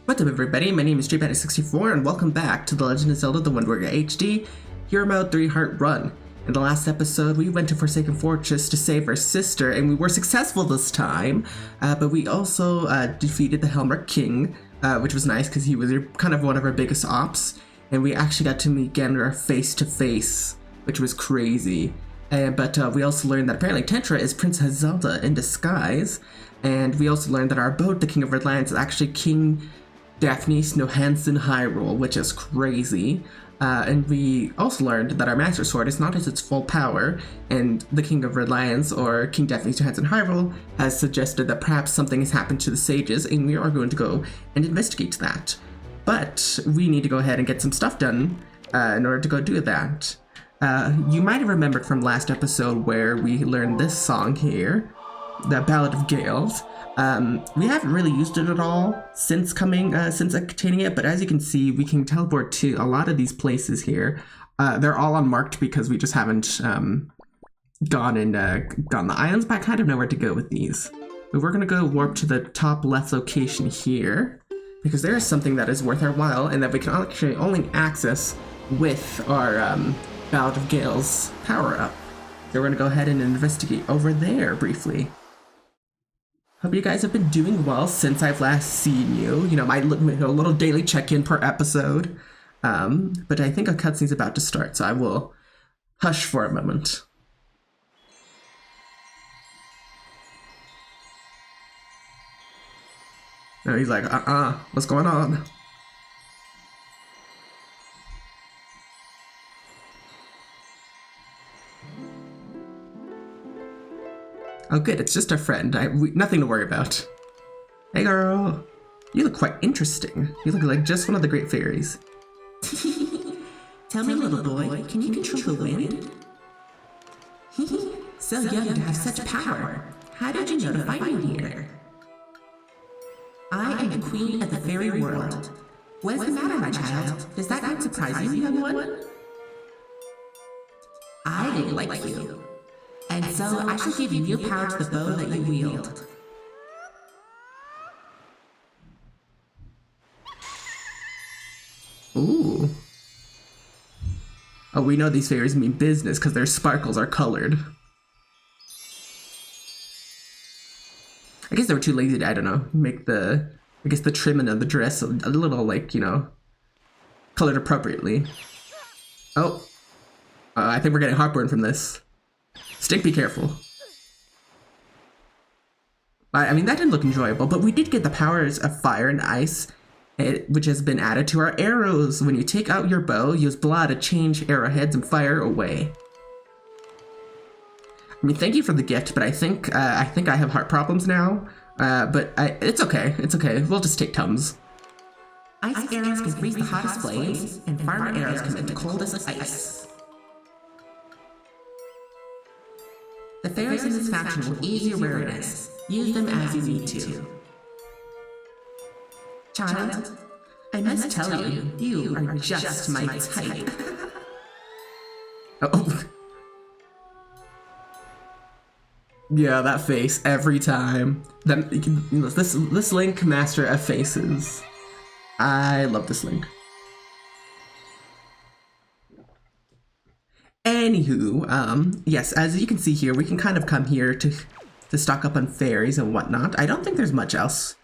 What's up everybody, my name is JPatty64 and welcome back to The Legend of Zelda The Wind Waker HD, Hero Mode 3 Heart Run. In the last episode, we went to Forsaken Fortress to save our sister, and we were successful this time, but we also defeated the Helmer King, which was nice because he was kind of one of our biggest ops, and we actually got to meet Ganon face to face, which was crazy. But we also learned that apparently Tentra is Princess Zelda in disguise, and we also learned that our abode, the King of Redlands, is actually King Daphne's Nohansen Hyrule, which is crazy. And we also learned that our Master Sword is not at its full power, and the King of Redlands, or King Daphne's Nohansen Hyrule, has suggested that perhaps something has happened to the sages, and we are going to go and investigate that. But we need to go ahead and get some stuff done in order to go do that. You might have remembered from last episode where we learned this song here, the Ballad of Gales. We haven't really used it at all since obtaining it, but as you can see, we can teleport to a lot of these places here. They're all unmarked because we just haven't gone the islands, but I kind of know where to go with these. But we're gonna go warp to the top left location here, because there is something that is worth our while and that we can actually only access with our Ballad of Gales power-up. So we're gonna go ahead and investigate over there briefly. Hope you guys have been doing well since I've last seen you. You know, my little daily check-in per episode. But I think a cutscene's about to start, so I will hush for a moment. And he's like, what's going on? Oh good, it's just a friend. Nothing to worry about. Hey girl, you look quite interesting. You look like just one of the great fairies. Tell me, little boy, can you control the wind? So young to have such power. How did you know to find me here? I am the queen of the fairy world. What's the matter, my child? Does that not surprise you, young one? I didn't like you. And so I shall give you new power to the bow that you wield. Ooh. Oh, we know these fairies mean business because their sparkles are colored. I guess they were too lazy to, I don't know, make the trimming of the dress a little, like, you know, colored appropriately. Oh. I think we're getting heartburn from this. Stink, be careful. I mean, that didn't look enjoyable, but we did get the powers of fire and ice, which has been added to our arrows. When you take out your bow, use blood to change arrowheads and fire away. I mean, thank you for the gift, but I think I have heart problems now. But it's okay. It's okay. We'll just take Tums. Ice arrows can freeze the hottest flames, and fire arrows can make the coldest ice. The fairies in this faction will ease your weariness. Use them as you need to. Child, I must tell you, you are just my type. Oh. Yeah, that face every time. This Link, master of faces. I love this Link. Anywho, yes, as you can see here, we can kind of come here to stock up on fairies and whatnot. I don't think there's much else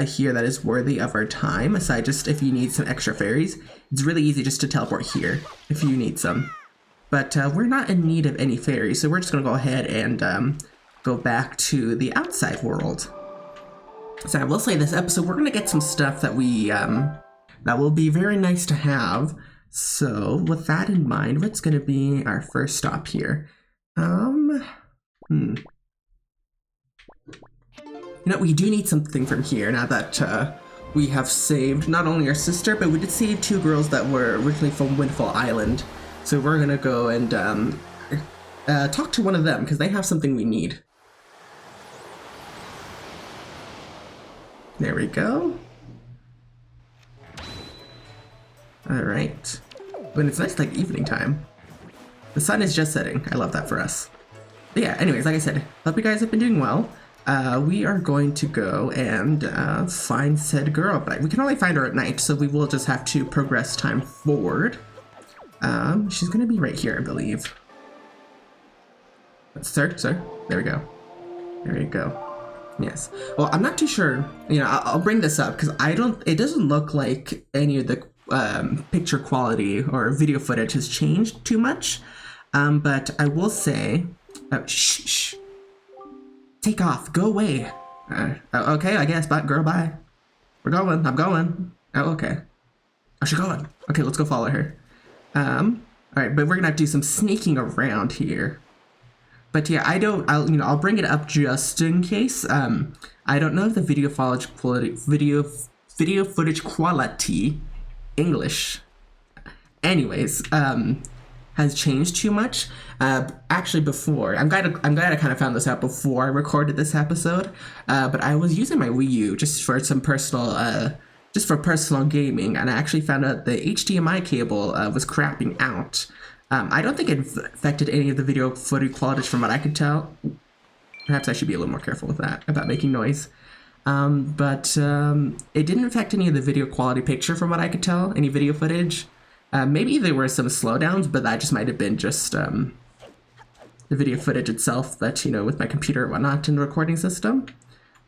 here that is worthy of our time, aside just if you need some extra fairies. It's really easy just to teleport here if you need some. But we're not in need of any fairies, so we're just going to go ahead and go back to the outside world. So I will say this episode, we're going to get some stuff that that will be very nice to have. So, with that in mind, what's going to be our first stop here? You know, we do need something from here now that we have saved not only our sister, but we did save two girls that were originally from Windfall Island. So we're going to go and talk to one of them, because they have something we need. There we go. Alright. When it's nice, like, evening time. The sun is just setting. I love that for us. But yeah, anyways, like I said, hope you guys have been doing well. we are going to go and find said girl, but we can only find her at night, so we will just have to progress time forward. She's gonna be right here, I believe. Sir, there we go. There you go. Yes. Well, I'm not too sure. You know, I'll bring this up because it doesn't look like any of the picture quality or video footage has changed too much. But I will say, shh. Take off. Go away. Okay, I guess. Bye, girl. Bye. We're going. I'm going. Oh, okay. Oh, she's going. Okay, let's go follow her. All right, but we're gonna have to do some sneaking around here. But yeah, I'll bring it up just in case. I don't know if the video footage quality, English, anyways, has changed too much. Actually, before I'm glad I kind of found this out before I recorded this episode. But I was using my Wii U just for some personal gaming, and I actually found out the HDMI cable was crapping out. I don't think it affected any of the video footage quality from what I could tell. Perhaps I should be a little more careful with that about making noise. But it didn't affect any of the video quality picture from what I could tell, any video footage. Maybe there were some slowdowns, but that just might have been just the video footage itself, but, you know, with my computer and whatnot in the recording system.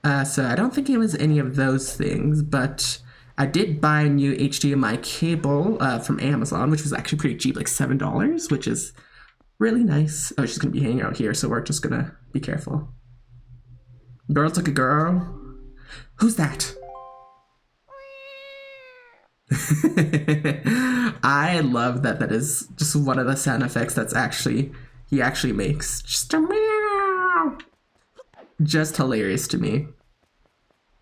So I don't think it was any of those things, but I did buy a new HDMI cable from Amazon, which was actually pretty cheap, like $7, which is really nice. Oh, she's going to be hanging out here, so we're just going to be careful. Girl took a girl. Who's that? I love that is just one of the sound effects he actually makes. Just a meow. Just hilarious to me.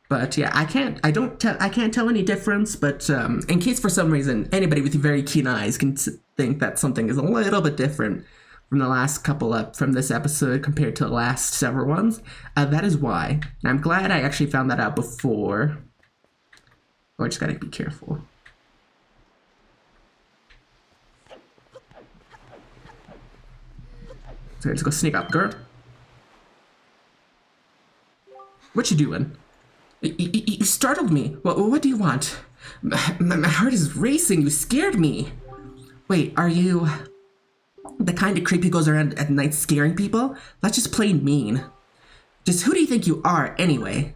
But yeah, I can't tell any difference, but in case for some reason anybody with very keen eyes can think that something is a little bit different from the last couple from this episode compared to the last several ones, that is why. And I'm glad I actually found that out before. Oh, I just gotta be careful. So let's go sneak up, girl. What you doing? You startled me. What do you want? My heart is racing. You scared me. Wait, are you the kind of creep who goes around at night scaring people? That's just plain mean. Just who do you think you are, anyway?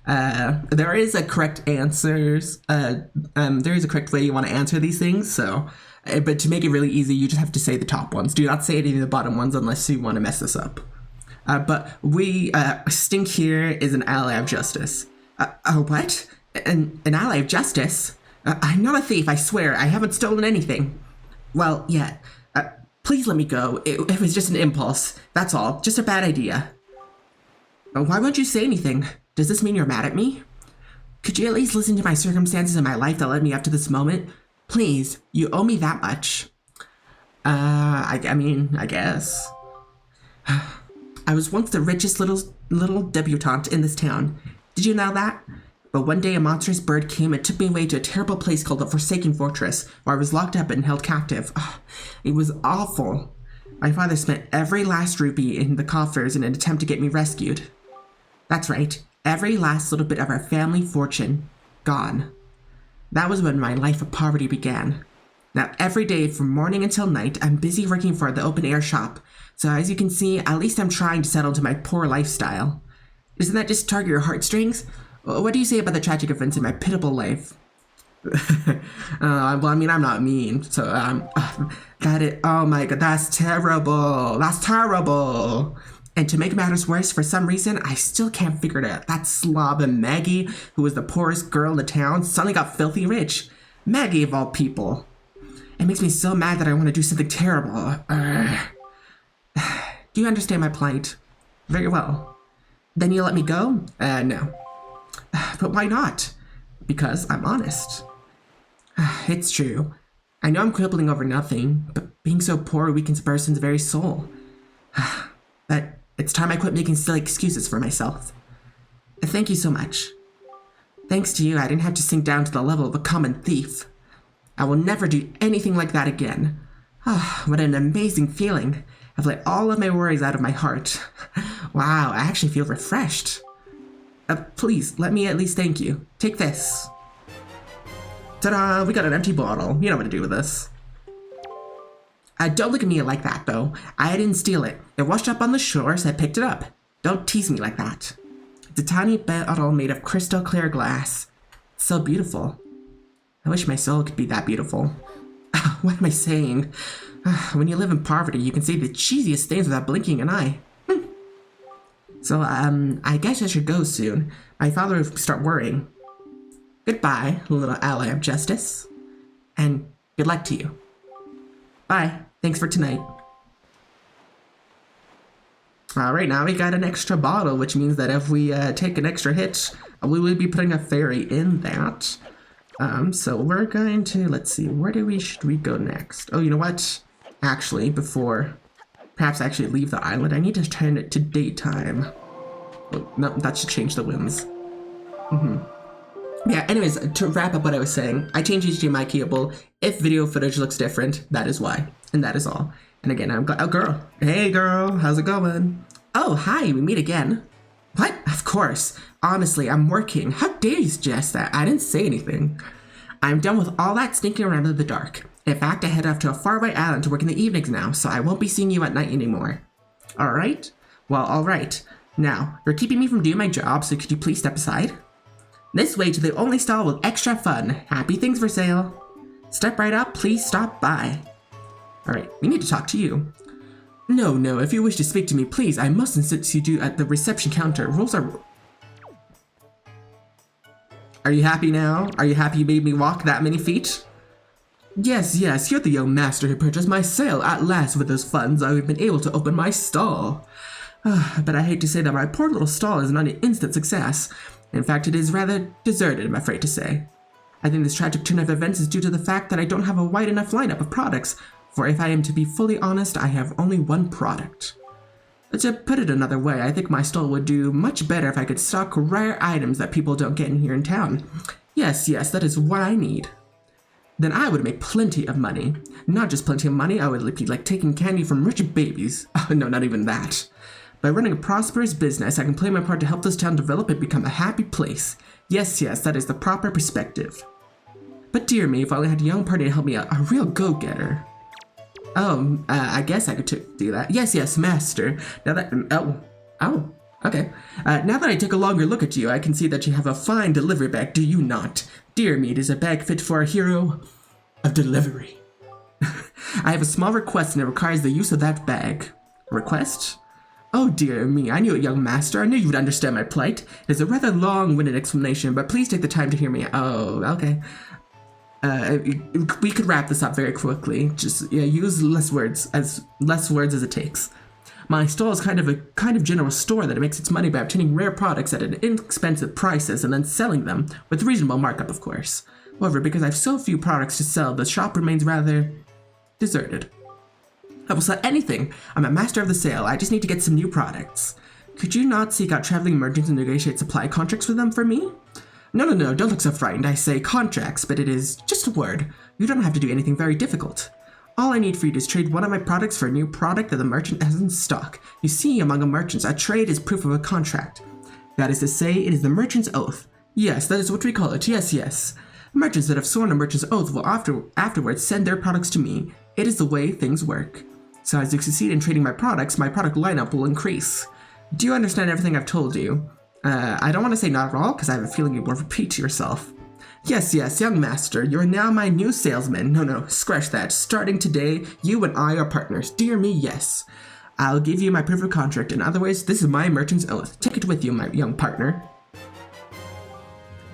There is a correct answers. There is a correct way you want to answer these things, so... but to make it really easy, you just have to say the top ones. Do not say any of the bottom ones unless you want to mess this up. But Stink here is an ally of justice. What? An ally of justice? I'm not a thief, I swear. I haven't stolen anything. Well, yeah. Please let me go. It was just an impulse. That's all. Just a bad idea. Why won't you say anything? Does this mean you're mad at me? Could you at least listen to my circumstances in my life that led me up to this moment? Please, you owe me that much. I mean, I guess. I was once the richest little debutante in this town. Did you know that? But one day a monstrous bird came and took me away to a terrible place called the Forsaken Fortress, where I was locked up and held captive. It was awful. My father spent every last rupee in the coffers in an attempt to get me rescued. That's right, every last little bit of our family fortune, gone. That was when my life of poverty began. Now, every day from morning until night, I'm busy working for the open-air shop. So as you can see, at least I'm trying to settle into my poor lifestyle. Doesn't that just target your heartstrings? What do you say about the tragic events in my pitiable life? Well, I mean, I'm not mean, so, oh my god, that's terrible. That's terrible. And to make matters worse, for some reason, I still can't figure it out. That slob Maggie, who was the poorest girl in the town, suddenly got filthy rich. Maggie, of all people. It makes me so mad that I want to do something terrible. Do you understand my plight? Very well. Then you let me go? No. But why not? Because I'm honest. It's true. I know I'm quibbling over nothing, but being so poor weakens a person's very soul. But it's time I quit making silly excuses for myself. Thank you so much. Thanks to you, I didn't have to sink down to the level of a common thief. I will never do anything like that again. What an amazing feeling. I've let all of my worries out of my heart. Wow, I actually feel refreshed. Please, let me at least thank you. Take this. Ta-da! We got an empty bottle. You know what to do with this. Don't look at me like that, though. I didn't steal it. It washed up on the shore, so I picked it up. Don't tease me like that. It's a tiny bottle made of crystal clear glass. It's so beautiful. I wish my soul could be that beautiful. What am I saying? When you live in poverty, you can say the cheesiest things without blinking an eye. So, I guess I should go soon. My father will start worrying. Goodbye, little ally of justice. And good luck to you. Bye. Thanks for tonight. Alright, now we got an extra bottle, which means that if we take an extra hit, we will be putting a fairy in that. So we're going to, let's see, where should we go next? Oh, you know what? Actually, before perhaps actually leave the island, I need to turn it to daytime. Oh, no, that should change the winds. Yeah, anyways, to wrap up what I was saying, I changed HDMI cable. If video footage looks different, that is why. And that is all. And again, I'm oh, girl. Hey, girl. How's it going? Oh, hi. We meet again. What? Of course. Honestly, I'm working. How dare you suggest that? I didn't say anything. I'm done with all that sneaking around in the dark. In fact, I head off to a faraway island to work in the evenings now, so I won't be seeing you at night anymore. All right? Well, all right. Now, you're keeping me from doing my job, so could you please step aside? This way to the only stall with extra fun. Happy things for sale. Step right up, please stop by. Alright, we need to talk to you. No, if you wish to speak to me, please, I must insist you do at the reception counter. Rules are... Are you happy now? Are you happy you made me walk that many feet? Yes, you're the young master who purchased my sale. At last, with those funds, I've been able to open my stall. But I hate to say that my poor little stall is not an instant success. In fact, it is rather deserted, I'm afraid to say. I think this tragic turn of events is due to the fact that I don't have a wide enough lineup of products, for if I am to be fully honest, I have only one product. To put it another way, I think my stall would do much better if I could stock rare items that people don't get in here in town. Yes, that is what I need. Then I would make plenty of money. Not just plenty of money, I would be like taking candy from rich babies. Oh, no, not even that. By running a prosperous business, I can play my part to help this town develop and become a happy place. Yes, that is the proper perspective. But dear me, if I only had a young party to help me out, a real go-getter. Oh, I guess I could do that. Yes, master. Now that, okay. Now that I take a longer look at you, I can see that you have a fine delivery bag, do you not? Dear me, it is a bag fit for a hero of delivery. I have a small request and it requires the use of that bag. Request? Oh dear me, I knew it, young master. I knew you would understand my plight. It is a rather long-winded explanation, but please take the time to hear me. Oh, okay. We could wrap this up very quickly. Just use less words as it takes. My stall is kind of general store that makes its money by obtaining rare products at inexpensive prices and then selling them, with reasonable markup, of course. However, because I have so few products to sell, the shop remains rather deserted. I will sell anything. I'm a master of the sale. I just need to get some new products. Could you not seek out traveling merchants and negotiate supply contracts with them for me? No, don't look so frightened. I say contracts, but it is just a word. You don't have to do anything very difficult. All I need for you to is trade one of my products for a new product that the merchant has in stock. You see, among merchants, a trade is proof of a contract. That is to say, it is the merchant's oath. Yes, that is what we call it. Yes. Merchants that have sworn a merchant's oath will afterwards send their products to me. It is the way things work. So as you succeed in trading my products, my product lineup will increase. Do you understand everything I've told you? I don't want to say not at all, because I have a feeling you will repeat to yourself. Yes, young master, you are now my new salesman. No, scratch that. Starting today, you and I are partners. Dear me, yes. I'll give you my proof of contract. In other words, this is my merchant's oath. Take it with you, my young partner.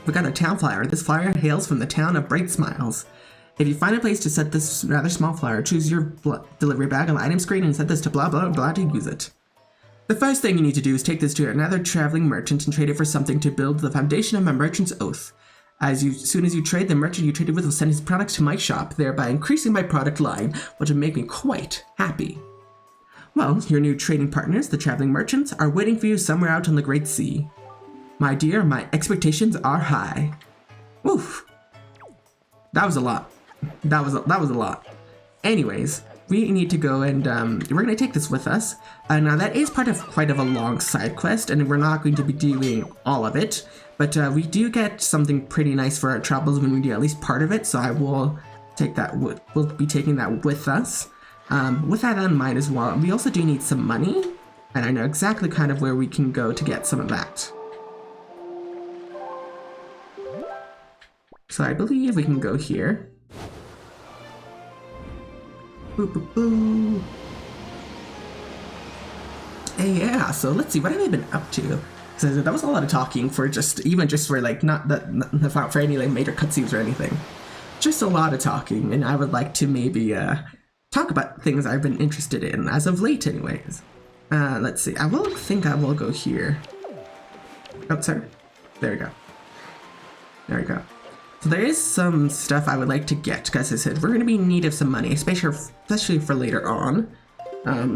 We got a town flyer. This flyer hails from the town of Bright Smiles. If you find a place to set this rather small flyer, choose your delivery bag on the item screen and set this to blah blah blah to use it. The first thing you need to do is take this to another traveling merchant and trade it for something to build the foundation of my merchant's oath. As soon as you trade, the merchant you traded with will send his products to my shop, thereby increasing my product line, which will make me quite happy. Well, your new trading partners, the traveling merchants, are waiting for you somewhere out on the great sea. My dear, my expectations are high. Oof. That was a lot. That was a lot. Anyways, we need to go and we're going to take this with us. Now that is part of quite of a long side quest, and we're not going to be doing all of it, but we do get something pretty nice for our troubles when we do at least part of it, so I will take that, we'll be taking that with us. With that in mind as well, we also do need some money, and I know exactly kind of where we can go to get some of that. So I believe we can go here. Boo, boo, boo. Hey, yeah, so let's see, what have I been up to? So that was a lot of talking for just for like, not for any like major cutscenes or anything. Just a lot of talking, and I would like to maybe talk about things I've been interested in, as of late anyways. Let's see, I think I will go here. Oh, sorry. There we go. There we go. So there is some stuff I would like to get, because as I said, we're going to be in need of some money, especially for later on.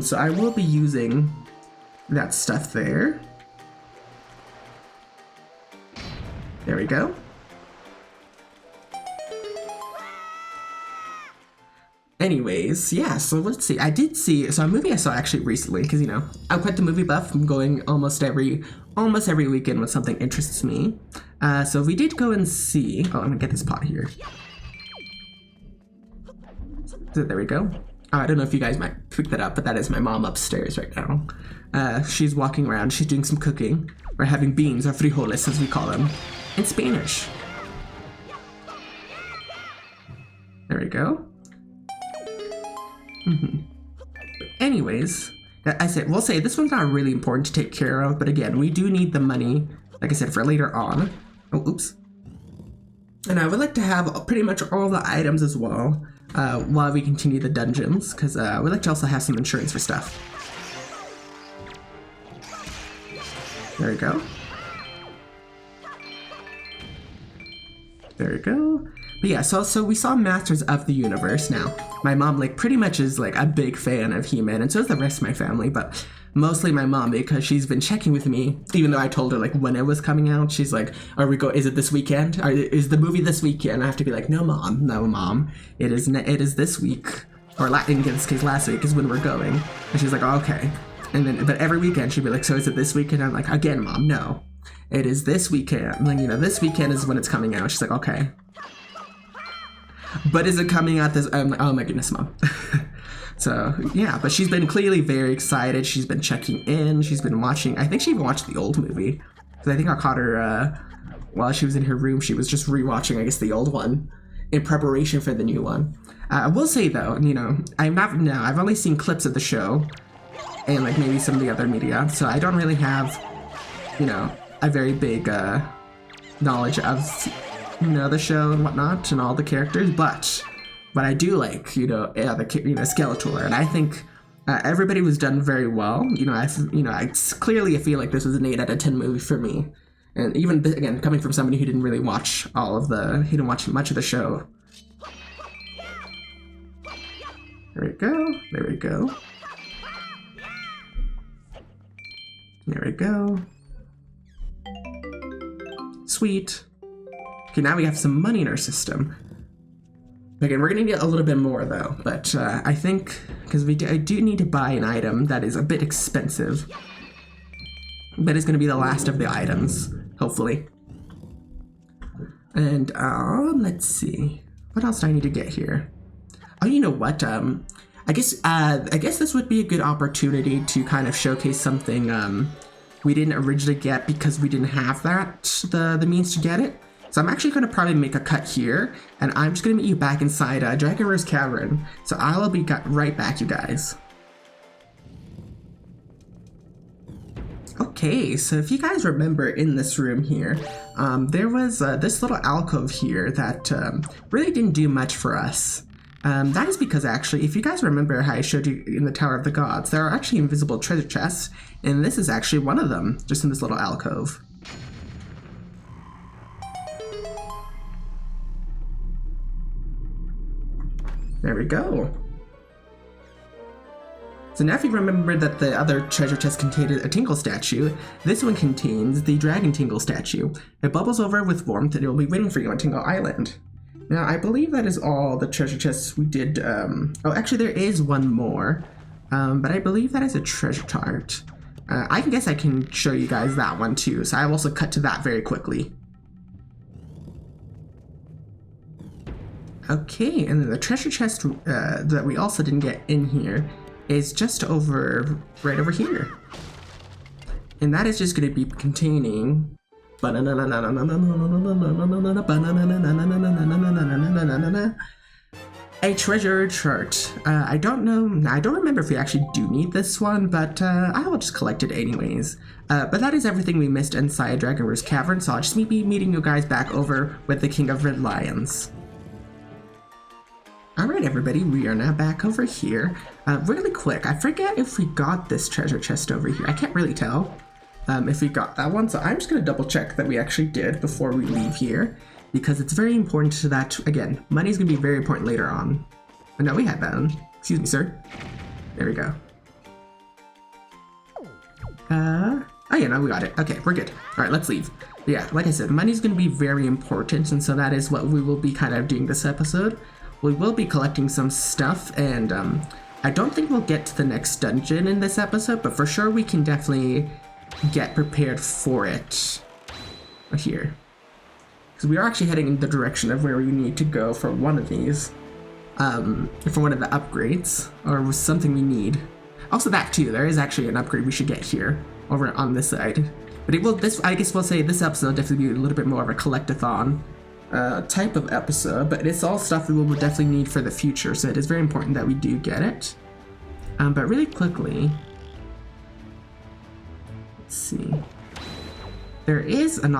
So I will be using that stuff there. There we go. Anyways, yeah, so let's see. I did see, so a movie I saw actually recently, because, you know, I'm quite the movie buff. I'm going almost every weekend when something interests me. So we did go and see, oh, I'm gonna get this pot here. So there we go. I don't know if you guys might pick that up, but that is my mom upstairs right now. She's walking around, she's doing some cooking. We're having beans, or frijoles as we call them, in Spanish. There we go. Anyways, we'll say this one's not really important to take care of, but again, we do need the money, like I said, for later on. Oh, oops. And I would like to have pretty much all the items as well, while we continue the dungeons, because we'd like to also have some insurance for stuff. There we go. There we go. But yeah, so we saw Masters of the Universe. Now, my mom, like, pretty much is, like, a big fan of He-Man, and so is the rest of my family, but mostly my mom, because she's been checking with me, even though I told her, like, when it was coming out. She's like, is it this weekend? Is the movie this weekend? I have to be like, no, mom, it is this week. Or in this case, last week is when we're going. And she's like, oh, okay. And then, but every weekend she'd be like, so is it this weekend? I'm like, again, Mom, no. It is this weekend. Like, you know, this weekend is when it's coming out. She's like, okay. But is it coming out this? I'm like, oh my goodness, Mom. So, yeah, but she's been clearly very excited. She's been checking in. She's been watching. I think she even watched the old movie. Because I think I caught her while she was in her room. She was just rewatching, I guess, the old one in preparation for the new one. I will say, though, you know, I've only seen clips of the show and, like, maybe some of the other media. So I don't really have, you know, a very big knowledge of, you know, the show and whatnot and all the characters, but I do like, you know, Skeletor, and I think everybody was done very well. You know, I clearly feel like this was an 8 out of 10 movie for me, and even again coming from somebody who didn't really watch he didn't watch much of the show. There we go. There we go. There we go. Sweet. Okay, now we have some money in our system. Again, we're gonna need a little bit more though, but I think, because I do need to buy an item that is a bit expensive, but it's gonna be the last of the items, hopefully. And let's see, what else do I need to get here? Oh, you know what? I guess this would be a good opportunity to kind of showcase something we didn't originally get because we didn't have the means to get it. So I'm actually going to probably make a cut here, and I'm just going to meet you back inside Dragon Rose Cavern. So I will be right back, you guys. Okay, so if you guys remember in this room here, there was this little alcove here that really didn't do much for us. That is because actually, if you guys remember how I showed you in the Tower of the Gods, there are actually invisible treasure chests, and this is actually one of them, just in this little alcove. There we go. So now if you remember that the other treasure chest contained a Tingle statue, this one contains the Dragon Tingle statue. It bubbles over with warmth and it will be waiting for you on Tingle Island. Now, I believe that is all the treasure chests we did. Oh, actually, there is one more, but I believe that is a treasure chart. I guess I can show you guys that one too, so I'll also cut to that very quickly. Okay, and then the treasure chest that we also didn't get in here is just right over here. And that is just going to be containing a treasure chart. I don't remember if we actually do need this one, but I will just collect it anyways. But that is everything we missed inside Dragon Roost Cavern, so I'll just be meeting you guys back over with the King of Red Lions. Alright everybody, we are now back over here. Really quick, I forget if we got this treasure chest over here. I can't really tell if we got that one, so I'm just going to double check that we actually did before we leave here, because it's very important to that, again, money's going to be very important later on. But no, we had that one. Excuse me, sir. There we go. Oh yeah, no, we got it. Okay, we're good. Alright, let's leave. But yeah, like I said, money's going to be very important, and so that is what we will be kind of doing this episode. We will be collecting some stuff, and I don't think we'll get to the next dungeon in this episode, but for sure we can definitely get prepared for it here. Because we are actually heading in the direction of where we need to go for one of these, for one of the upgrades, or something we need. Also that too, there is actually an upgrade we should get here, over on this side. But I guess we'll say this episode will definitely be a little bit more of a collect-a-thon type of episode, but it's all stuff we will definitely need for the future, so it is very important that we do get it. But really quickly, let's see. There is an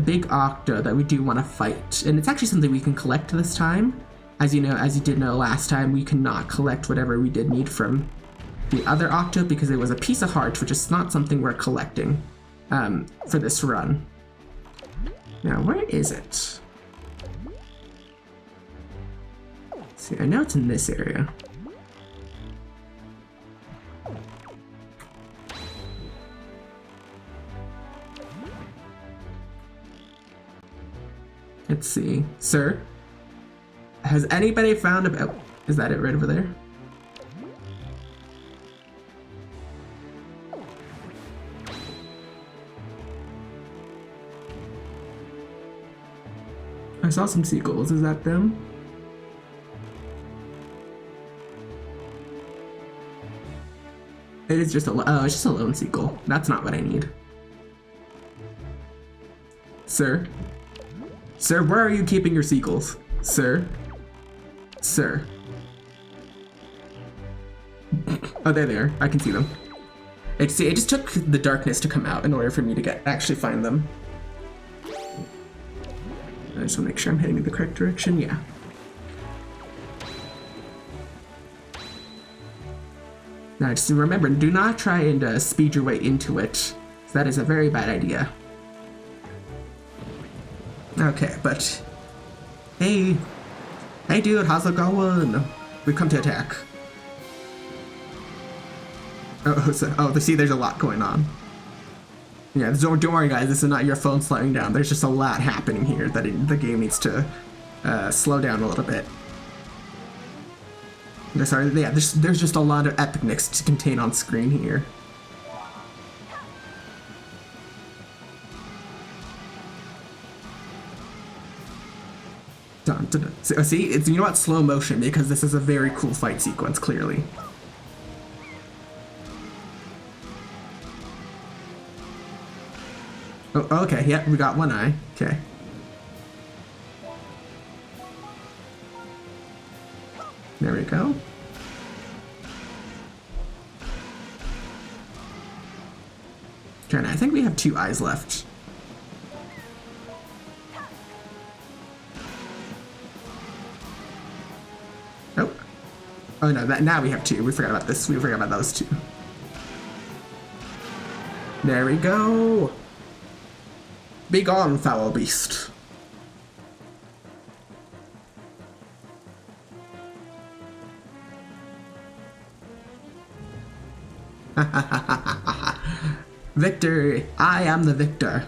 big octo that we do want to fight, and it's actually something we can collect this time. As you did know last time, we could not collect whatever we did need from the other octo because it was a piece of heart, which is not something we're collecting for this run. Now, where is it? See, I know it's in this area. Let's see. Sir? Has anybody found a... Oh, is that it right over there? I saw some seagulls. Is that them? It is just it's just a lone seagull. That's not what I need. Sir? Sir, where are you keeping your seagulls? Sir? Sir? Oh, there they are. I can see them. It just took the darkness to come out in order for me to actually find them. I just want to make sure I'm heading in the correct direction. Yeah. Now, just remember, do not try and speed your way into it. That is a very bad idea. Okay, but... Hey dude, how's it going? We've come to attack. See, there's a lot going on. Yeah, don't worry guys, this is not your phone slowing down. There's just a lot happening here that the game needs to slow down a little bit. Sorry, yeah, there's just a lot of epicness to contain on screen here. Dun, dun, dun. See, it's, you know what, slow motion, because this is a very cool fight sequence, clearly. Oh, okay, yeah, we got one eye. Okay. There we go. Okay, I think we have 2 eyes left. Oh. Oh no, now we have 2. We forgot about this. We forgot about those 2. There we go. Be gone, foul beast. Victory! I am the victor.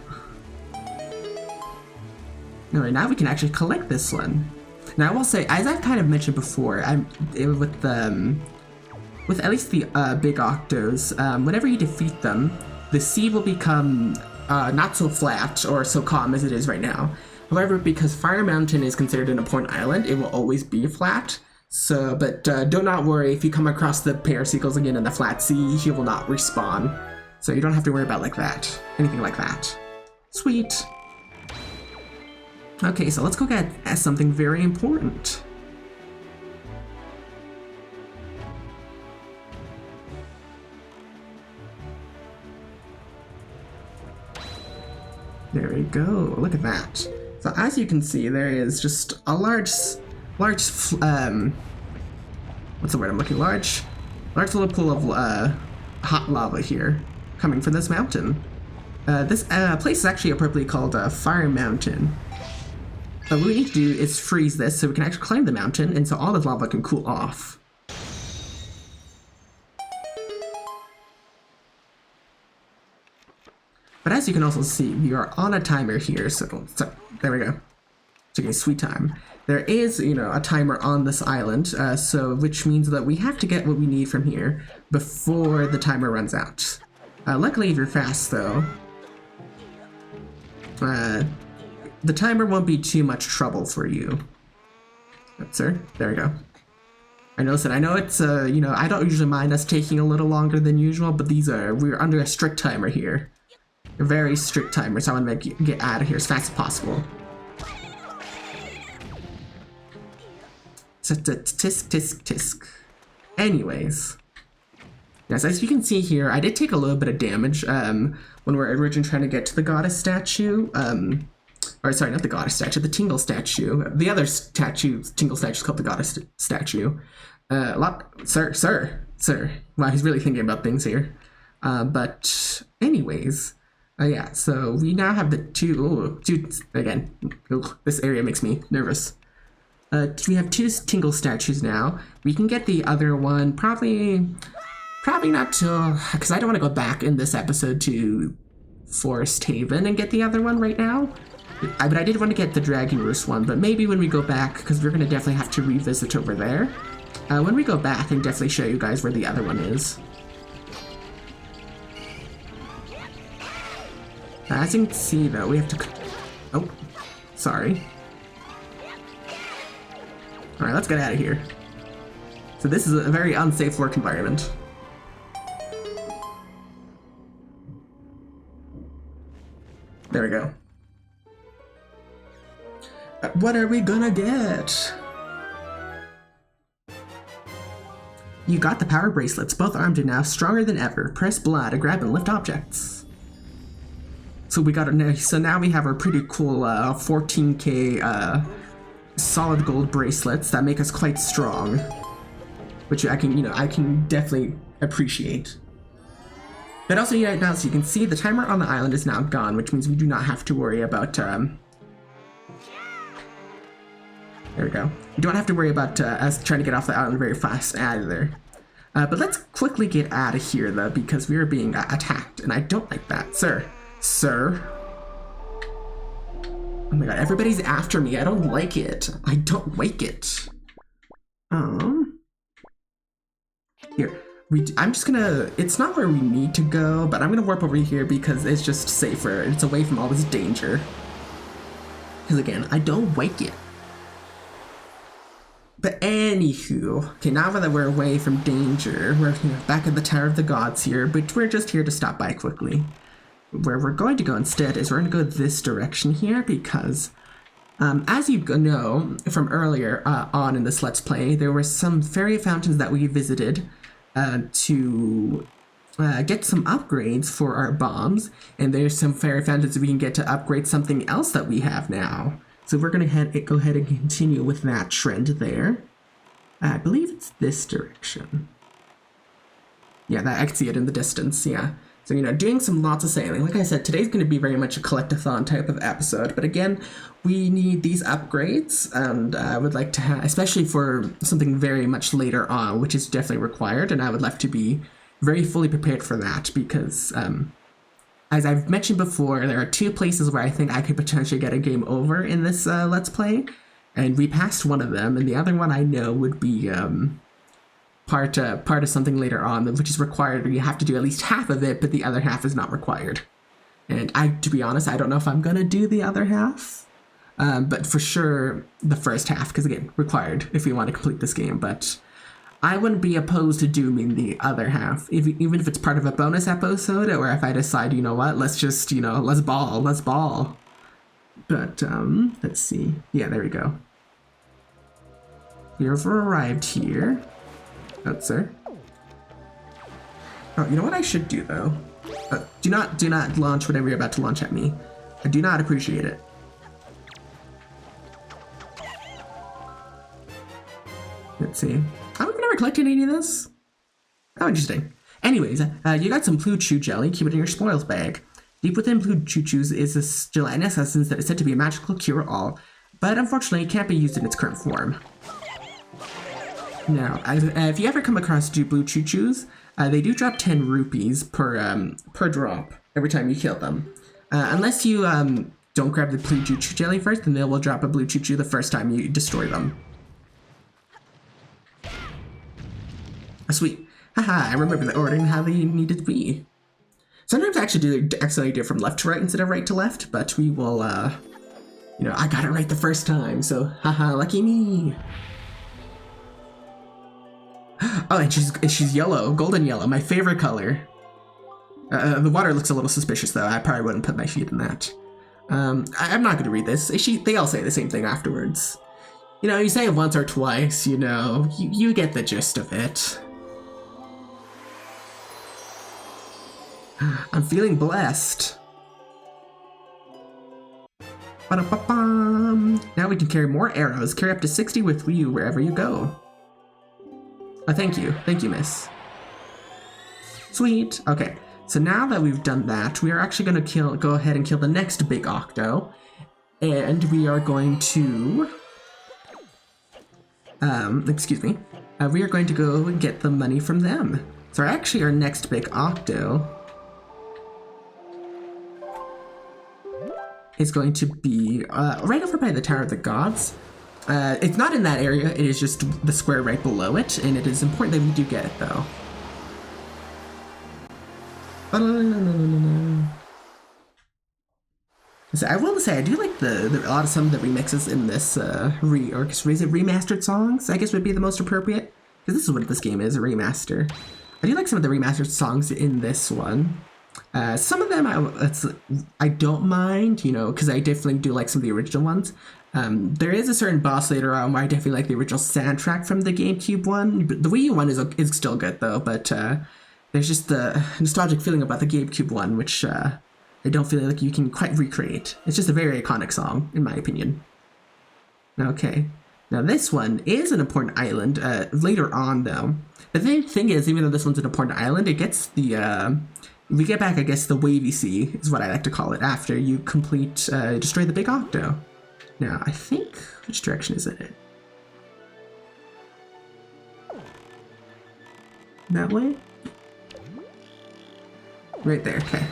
Alright, now we can actually collect this one. Now I will say, as I've kind of mentioned before, with at least the big octos, whenever you defeat them, the sea will become not so flat or so calm as it is right now. However, because Fire Mountain is considered an important island, it will always be flat. So, but do not worry, if you come across the Paraseagulls again in the flat sea, he will not respawn. So you don't have to worry about anything like that. Sweet. Okay, so let's go get something very important. There we go, look at that. So as you can see, there is just a large, what's the word I'm looking, large little pool of hot lava here, coming from this mountain. This place is actually appropriately called Fire Mountain. But what we need to do is freeze this so we can actually climb the mountain, and so all the lava can cool off. But as you can also see, we are on a timer here, so there we go. Taking a sweet time. There is, a timer on this island, so which means that we have to get what we need from here before the timer runs out. Luckily, if you're fast, though, the timer won't be too much trouble for you. Sir, there we go. I know it's, I don't usually mind us taking a little longer than usual, but we're under a strict timer here. A very strict timer, so I want to make you get out of here as fast as possible. Tisk, tisk, tisk. Anyways. Yes, as you can see here, I did take a little bit of damage when we were originally trying to get to the goddess statue. Or sorry, not the goddess statue, the Tingle statue. The other Tingle statue is called the goddess statue. Sir. Wow, he's really thinking about things here. But anyways, yeah, so we now have the two, again, this area makes me nervous. We have two Tingle statues now. We can get the other one, probably not till, because I don't want to go back in this episode to Forest Haven and get the other one right now. But I did want to get the Dragon Roost one, but maybe when we go back, because we're going to definitely have to revisit over there. When we go back, I can definitely show you guys where the other one is. As you can see, though, we have to... Oh, sorry. Alright, let's get out of here. So this is a very unsafe work environment. There we go. What are we gonna get? You got the power bracelets. Both arms are now stronger than ever. Press blood to grab and lift objects. So now we have our pretty cool 14k solid gold bracelets that make us quite strong, which I can definitely appreciate. But also, now, so you can see the timer on the island is now gone, which means we do not have to worry about there we go. You don't have to worry about us trying to get off the island very fast either. But let's quickly get out of here, though, because we are being attacked, and I don't like that. Sir. Oh my god, everybody's after me. I don't like it. I don't like it. Here. I'm just gonna... It's not where we need to go, but I'm gonna warp over here because it's just safer. It's away from all this danger. Because again, I don't like it. But anywho, okay, now that we're away from danger, we're back at the Tower of the Gods here, but we're just here to stop by quickly. Where we're going to go instead is we're going to go this direction here because, as you know from earlier on in this Let's Play, there were some fairy fountains that we visited to get some upgrades for our bombs, and there's some fairy fountains we can get to upgrade something else that we have now. So we're going to go ahead and continue with that trend there. I believe it's this direction. Yeah, I can see it in the distance, yeah. So, doing lots of sailing. Like I said, today's going to be very much a collect-a-thon type of episode. But again, we need these upgrades, and I would like to have, especially for something very much later on, which is definitely required, and I would like to be very fully prepared for that because, as I've mentioned before, there are two places where I think I could potentially get a game over in this Let's Play. And we passed one of them, and the other one I know would be part of something later on, which is required. You have to do at least half of it, but the other half is not required. And to be honest, I don't know if I'm gonna do the other half, but for sure the first half, because again, required if we want to complete this game. But I wouldn't be opposed to doing the other half, even if it's part of a bonus episode, or if I decide, you know what, let's just, let's ball. But, let's see. Yeah, there we go. You've arrived here. Oh, sir. Oh, you know what I should do, though? Do not launch whatever you're about to launch at me. I do not appreciate it. Let's see. Oh, we've never collected any of this? Oh, interesting. Anyways, you got some Blue Chew jelly. Keep it in your spoils bag. Deep within Blue Chew Chews is a gelatinous essence that is said to be a magical cure-all, but unfortunately it can't be used in its current form. Now, if you ever come across Blue Chew Chews, they do drop 10 rupees per drop every time you kill them. Unless you don't grab the Blue Chew Chew jelly first, then they will drop a Blue Chew Chew the first time you destroy them. Oh, sweet. Haha, I remember the order and how they needed to be. Sometimes I actually accidentally do it from left to right instead of right to left, but we will, I got it right the first time, so haha, lucky me. Oh, and she's yellow, golden yellow, my favorite color. The water looks a little suspicious, though. I probably wouldn't put my feet in that. I'm not going to read this. They all say the same thing afterwards. You say it once or twice, you get the gist of it. I'm feeling blessed. Ba-da-ba-bum. Now we can carry more arrows. Carry up to 60 with you wherever you go. Oh, thank you. Thank you, miss. Sweet. Okay, so now that we've done that, we are actually going to go ahead and kill the next big octo. And we are going to... we are going to go and get the money from them. So actually our next big octo is going to be right over by the Tower of the Gods. It's not in that area, it is just the square right below it, and it is important that we do get it, though. So I will say, I do like a lot of some of the remixes in this, remastered songs, I guess would be the most appropriate. Because this is what this game is, a remaster. I do like some of the remastered songs in this one. Some of them I don't mind, because I definitely do like some of the original ones. There is a certain boss later on where I definitely like the original soundtrack from the GameCube one. The Wii U one is still good though, but there's just the nostalgic feeling about the GameCube one, which I don't feel like you can quite recreate. It's just a very iconic song, in my opinion. Okay, now this one is an important island later on though. The thing is, even though this one's an important island, it gets the we get back, I guess, the Wavy Sea is what I like to call it, after you destroy the big octo. Now, I think, which direction is it? That way? Right there, okay.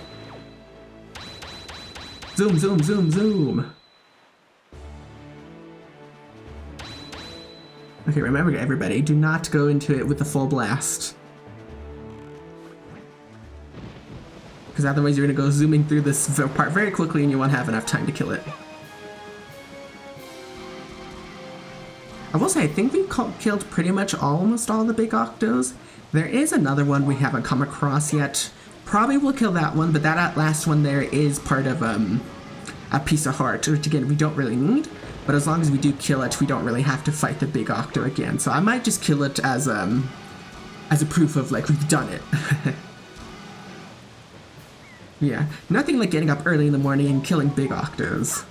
Zoom, zoom, zoom, zoom! Okay, remember everybody, do not go into it with the full blast. Because otherwise you're going to go zooming through this part very quickly and you won't have enough time to kill it. I will say, I think we've killed pretty much almost all the big octos. There is another one we haven't come across yet. Probably we'll kill that one, but that last one there is part of a piece of heart, which again, we don't really need. But as long as we do kill it, we don't really have to fight the big octo again. So I might just kill it as a proof of, like, we've done it. Yeah, nothing like getting up early in the morning and killing big octos.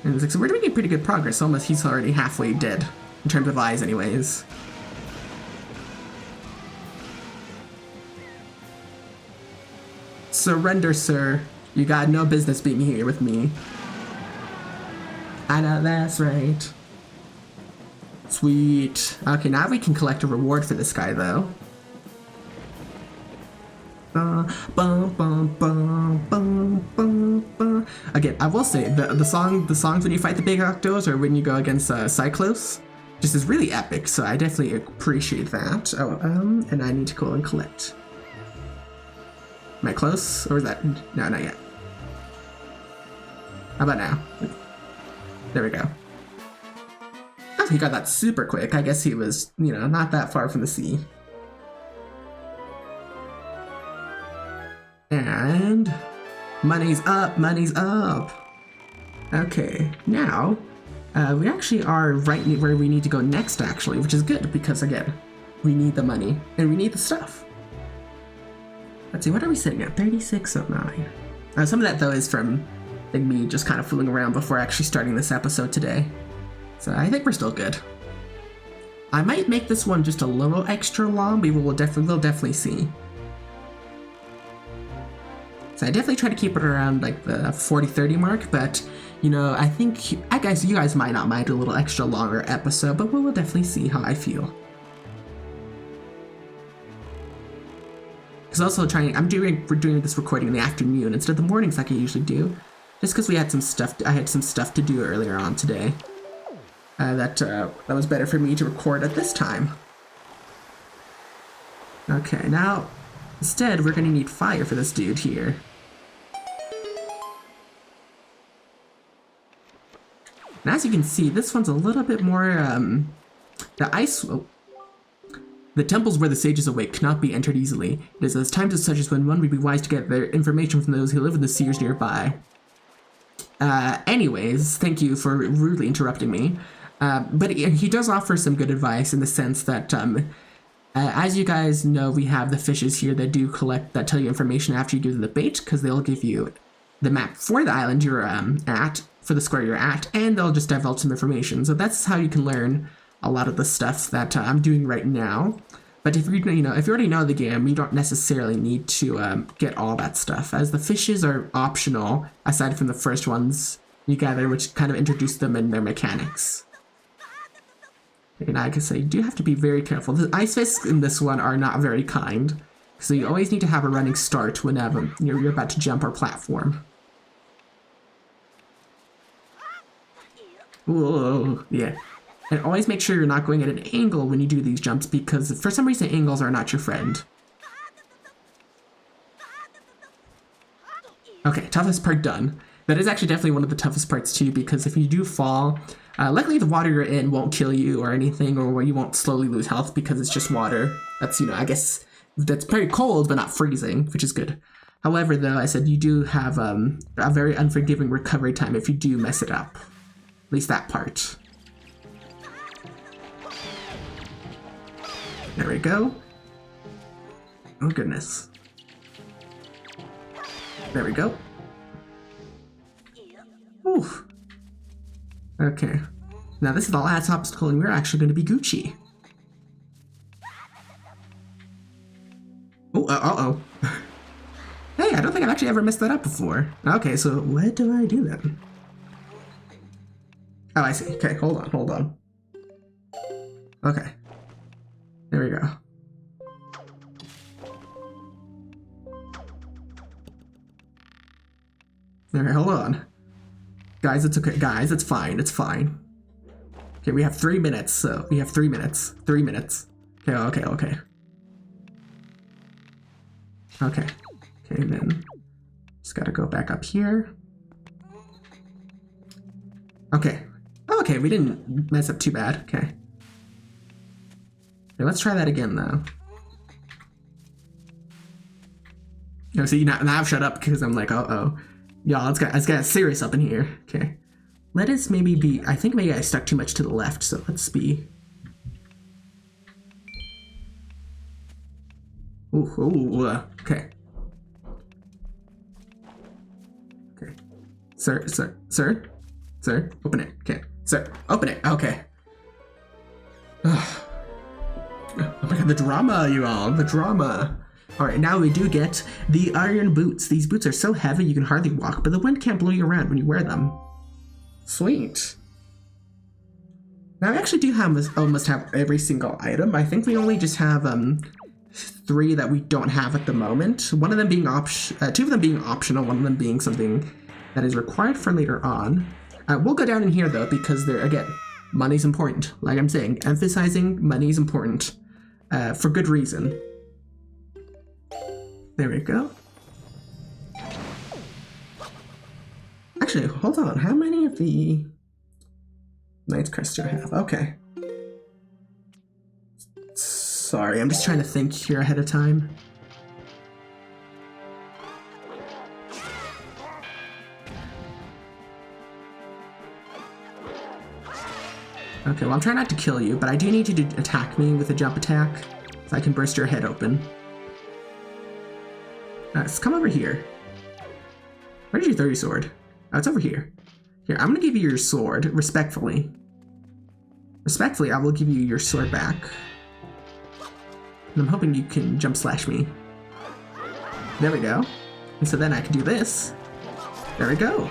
And it's like, so we're making pretty good progress. Almost, he's already halfway dead, in terms of eyes anyways. Surrender, sir. You got no business being here with me. I know that's right. Sweet. Okay, now we can collect a reward for this guy, though. Bum, bum, bum, bum, bum, bum. again, I will say the songs when you fight the big octos or when you go against Cyclos, just is really epic. So I definitely appreciate that. Oh, and I need to go and collect. Am I close, or is that no, not yet? How about now? There we go. Oh, he got that super quick. I guess he was, you know, not that far from the sea. And money's up, money's up. Okay, now we actually are right where we need to go next, actually, which is good because, again, we need the money and we need the stuff. Let's see, what are we sitting at? 3609. Some of that, though, is from like, me just kind of fooling around before actually starting this episode today. So I think we're still good. I might make this one just a little extra long, but we'll definitely see. So I definitely try to keep it around like the 40-30 mark, but you know, I guess you guys might not mind a little extra longer episode, but we'll definitely see how I feel. Because also we're doing this recording in the afternoon instead of the mornings like I usually do, just because I had some stuff to do earlier on today. That was better for me to record at this time. Okay, now instead we're gonna need fire for this dude here. And as you can see, this one's a little bit more, the temples where the sages awake cannot be entered easily. It is at times such as when one would be wise to get their information from those who live in the seers nearby. Anyways, thank you for rudely interrupting me. But he does offer some good advice in the sense that, as you guys know, we have the fishes here that tell you information after you give them the bait, because they'll give you the map for the island you're at, for the square you're at, and they'll just divulge some information. So that's how you can learn a lot of the stuff that I'm doing right now. But if you already know the game, you don't necessarily need to get all that stuff, as the fishes are optional aside from the first ones you gather, which kind of introduce them in their mechanics. And I can say you do have to be very careful. The ice fish in this one are not very kind, so you always need to have a running start whenever you're about to jump our platform. Whoa, yeah. And always make sure you're not going at an angle when you do these jumps, because for some reason angles are not your friend. Okay, toughest part done. That is actually definitely one of the toughest parts too, because if you do fall, luckily the water you're in won't kill you or anything, or you won't slowly lose health because it's just water. That's, I guess, that's pretty cold but not freezing, which is good. However, though, I said you do have a very unforgiving recovery time if you do mess it up. At least that part. There we go. Oh goodness. There we go. Oof. Okay. Now this is the last obstacle and we're actually going to be Gucci. Oh, uh-oh. Hey, I don't think I've actually ever messed that up before. Okay, so what do I do then? Oh, I see. Okay, hold on. Okay. There we go. Okay, hold on. Guys, it's okay. Guys, it's fine. It's fine. Okay, we have 3 minutes, so we have 3 minutes. 3 minutes. Okay. Okay, then just gotta go back up here. Okay. Oh, okay, we didn't mess up too bad. Okay. Okay, let's try that again, though. Oh, see, now I've shut up because I'm like, uh-oh. Y'all, it's got serious up in here. Okay. Let us maybe be... I think maybe I stuck too much to the left, so let's be... Ooh, okay. Okay. Sir, open it. Okay. Sir, open it. Okay. Oh my god, the drama, you all. The drama. Alright, now we do get the iron boots. These boots are so heavy you can hardly walk, but the wind can't blow you around when you wear them. Sweet. Now, I actually do almost have every single item. I think we only just have 3 that we don't have at the moment. One of them being 2 of them being optional, one of them being something that is required for later on. We'll go down in here though, because there, again, money's important. Like I'm saying, emphasizing money's important for good reason. There we go. Actually, hold on. How many of the Knight's Crest do I have? Okay. Sorry, I'm just trying to think here ahead of time. Okay, well I'm trying not to kill you, but I do need you to attack me with a jump attack, so I can burst your head open. Let's come over here. Where did you throw your sword? Oh, it's over here. Here, I'm gonna give you your sword, respectfully. Respectfully, I will give you your sword back. And I'm hoping you can jump slash me. There we go. And so then I can do this. There we go.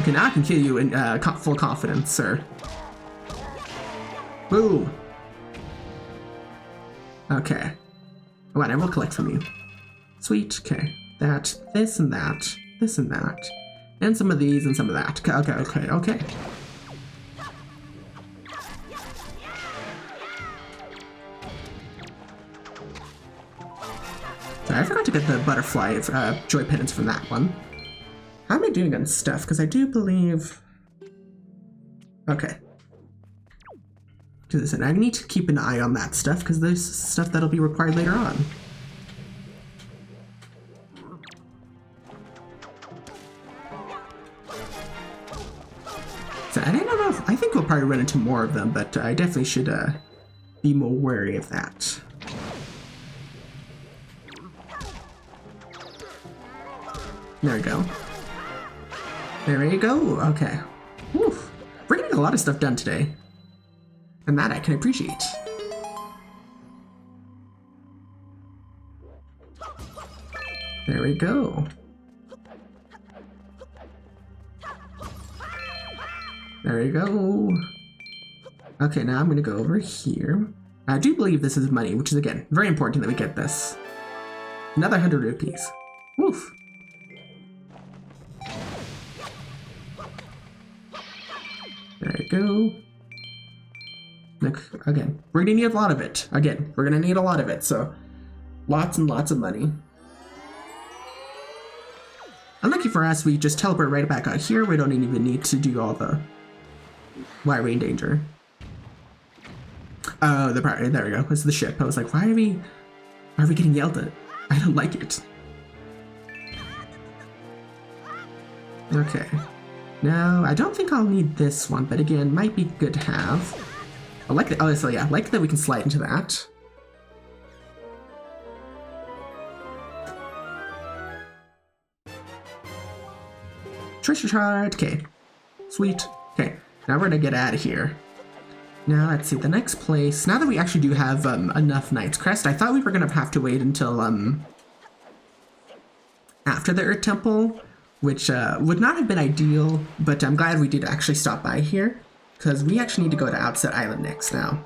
Okay, now I can kill you in full confidence, sir. Boom. Okay. Oh, and I will collect from you. Sweet. Okay. That, this, and that. This and that. And some of these and some of that. Okay. Sorry, I forgot to get the butterfly joy pendants from that one. How am I doing on stuff? Because I do believe... Okay. Because I need to keep an eye on that stuff, because there's stuff that'll be required later on. So I don't know if, I think we'll probably run into more of them, but I definitely should be more wary of that. There we go. There we go. Okay. Whew. We're getting a lot of stuff done today. And that I can appreciate. There we go. There we go. Okay, now I'm gonna go over here. I do believe this is money, which is, again, very important that we get this. Another 100 rupees. Woof. There we go. Look, again, we're gonna need a lot of it. Again, we're gonna need a lot of it, so lots and lots of money. Unlucky for us, we just teleport right back out here. We don't even need to do all the... Why are we in danger? Oh, the part, there we go. It's the ship. I was like, why are we getting yelled at? I don't like it. Okay. No, I don't think I'll need this one, but again, might be good to have. I like that. Oh, so yeah, I like that we can slide into that. Treasure chart. Okay. Sweet. Okay. Now we're gonna get out of here. Now let's see the next place. Now that we actually do have enough Knight's Crest, I thought we were gonna have to wait until after the Earth Temple, which would not have been ideal, but I'm glad we did actually stop by here, because we actually need to go to Outset Island next now.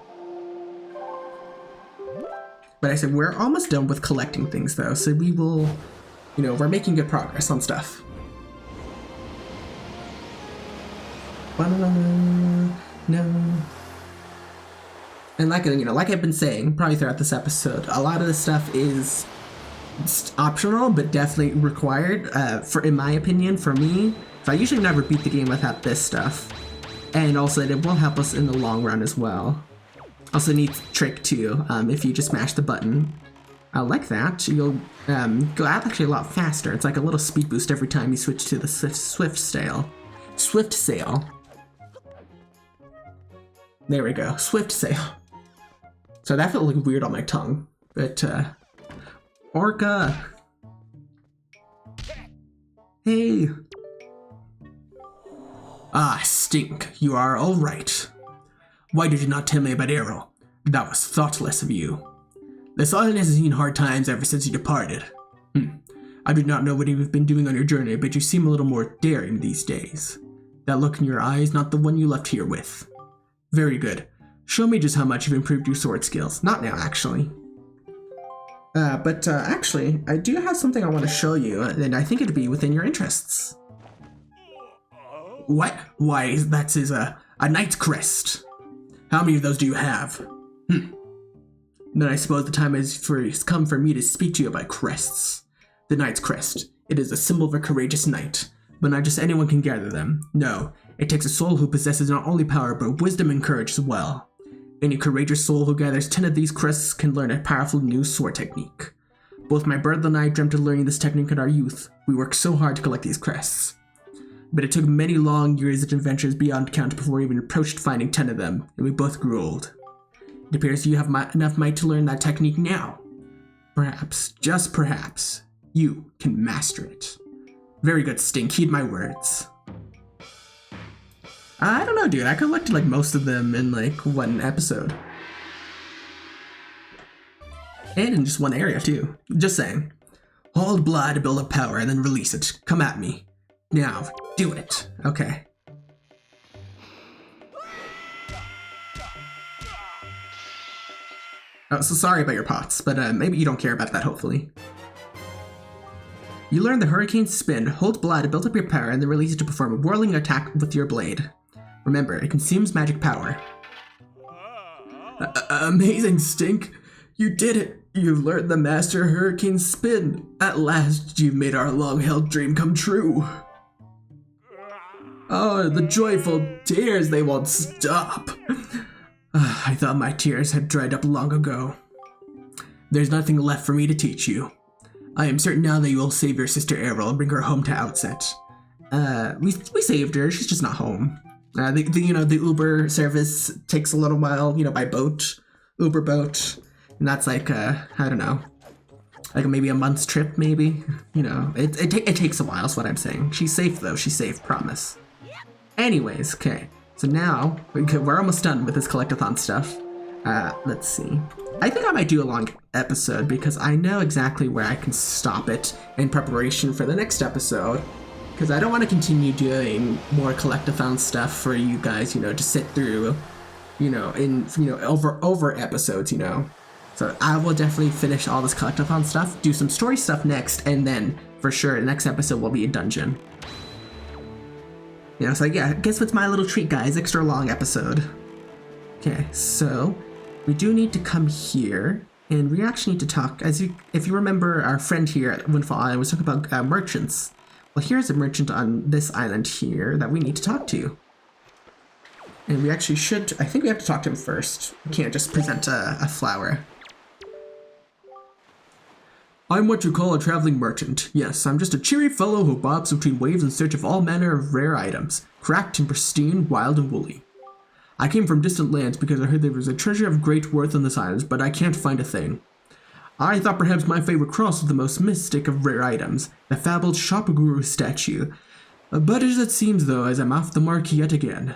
But I said we're almost done with collecting things though, so we will, you know, we're making good progress on stuff. No. And like, you know, like I've been saying probably throughout this episode, a lot of this stuff is optional, but definitely required, in my opinion, for me. So I usually never beat the game without this stuff. And also it will help us in the long run as well. Also neat trick too, if you just mash the button like that, you'll go out actually a lot faster. It's like a little speed boost every time you switch to the swift sail. There we go, swift sail. So that felt like weird on my tongue, but Orca. Hey. Ah, Stink, you are all right. Why did you not tell me about Arrow? That was thoughtless of you. This island has seen hard times ever since you departed. I do not know what you've been doing on your journey, but you seem a little more daring these days. That look in your eye is not the one you left here with. Very good. Show me just how much you've improved your sword skills. Not now, actually. But actually, I do have something I want to show you, and I think it'd be within your interests. What? Why, that is a knight's crest. How many of those do you have? Then I suppose the time has come for me to speak to you about crests. The knight's crest. It is a symbol of a courageous knight, but not just anyone can gather them. No, it takes a soul who possesses not only power, but wisdom and courage as well. Any courageous soul who gathers 10 of these crests can learn a powerful new sword technique. Both my brother and I dreamt of learning this technique in our youth. We worked so hard to collect these crests. But it took many long years of adventures beyond count before we even approached finding 10 of them, and we both grew old. It appears you have enough might to learn that technique now. Perhaps, just perhaps, you can master it. Very good, Stink. Heed my words. I don't know, dude. I collected like most of them in like one episode. And in just one area too. Just saying. Hold blood to build up power and then release it. Come at me. Now, do it. Okay. Oh, so sorry about your pots, but maybe you don't care about that, hopefully. You learn the Hurricane Spin. Hold blood to build up your power and then release it to perform a whirling attack with your blade. Remember, it consumes magic power. Amazing, Stink! You did it! You learned the Master Hurricane Spin! At last, you've made our long-held dream come true! Oh, the joyful tears, they won't stop! I thought my tears had dried up long ago. There's nothing left for me to teach you. I am certain now that you will save your sister Errol and bring her home to Outset. We saved her, she's just not home. The Uber service takes a little while, by boat, Uber boat, and that's like, I don't know, like maybe a month's trip, maybe, it takes a while is what I'm saying. She's safe though, she's safe, promise. Anyways, okay, so now, we're almost done with this collectathon stuff. Let's see. I think I might do a long episode because I know exactly where I can stop it in preparation for the next episode. Because I don't want to continue doing more collectathon stuff for you guys, to sit through, over episodes, So I will definitely finish all this collectathon stuff, do some story stuff next, and then for sure the next episode will be a dungeon. So yeah, guess what's my little treat, guys? Extra long episode. Okay, so we do need to come here, and we actually need to talk, if you remember our friend here at Windfall Island was talking about merchants. Well, here's a merchant on this island here that we need to talk to. And we actually should, I think we have to talk to him first. We can't just present a flower. I'm what you call a traveling merchant. Yes, I'm just a cheery fellow who bobs between waves in search of all manner of rare items, cracked and pristine, wild and woolly. I came from distant lands because I heard there was a treasure of great worth on this island, but I can't find a thing. I thought perhaps my favorite cross was the most mystic of rare items, the fabled Shopaguru statue. But as it seems, though, as I'm off the mark yet again.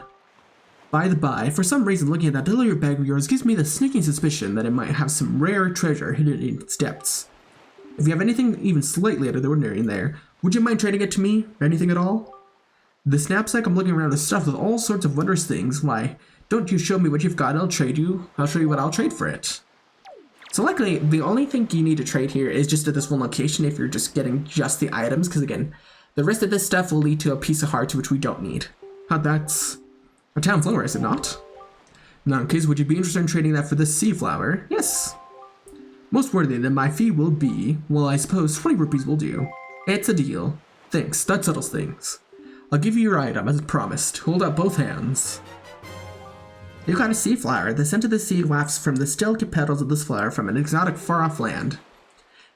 By the by, for some reason looking at that delivery bag of yours gives me the sneaking suspicion that it might have some rare treasure hidden in its depths. If you have anything even slightly out of the ordinary in there, would you mind trading it to me, or anything at all? This knapsack I'm looking around is stuffed with all sorts of wondrous things. Why, don't you show me what you've got and I'll trade you. I'll show you what I'll trade for it. So luckily, the only thing you need to trade here is just at this one location if you're just getting just the items, because again, the rest of this stuff will lead to a piece of hearts which we don't need. That's a town flower, is it not? In that case, would you be interested in trading that for this sea flower? Yes. Most worthy, then my fee will be, well, I suppose 20 rupees will do. It's a deal. Thanks, that settles things. I'll give you your item, as promised. Hold out both hands. You got a sea flower. The scent of the sea wafts from the delicate petals of this flower from an exotic far-off land.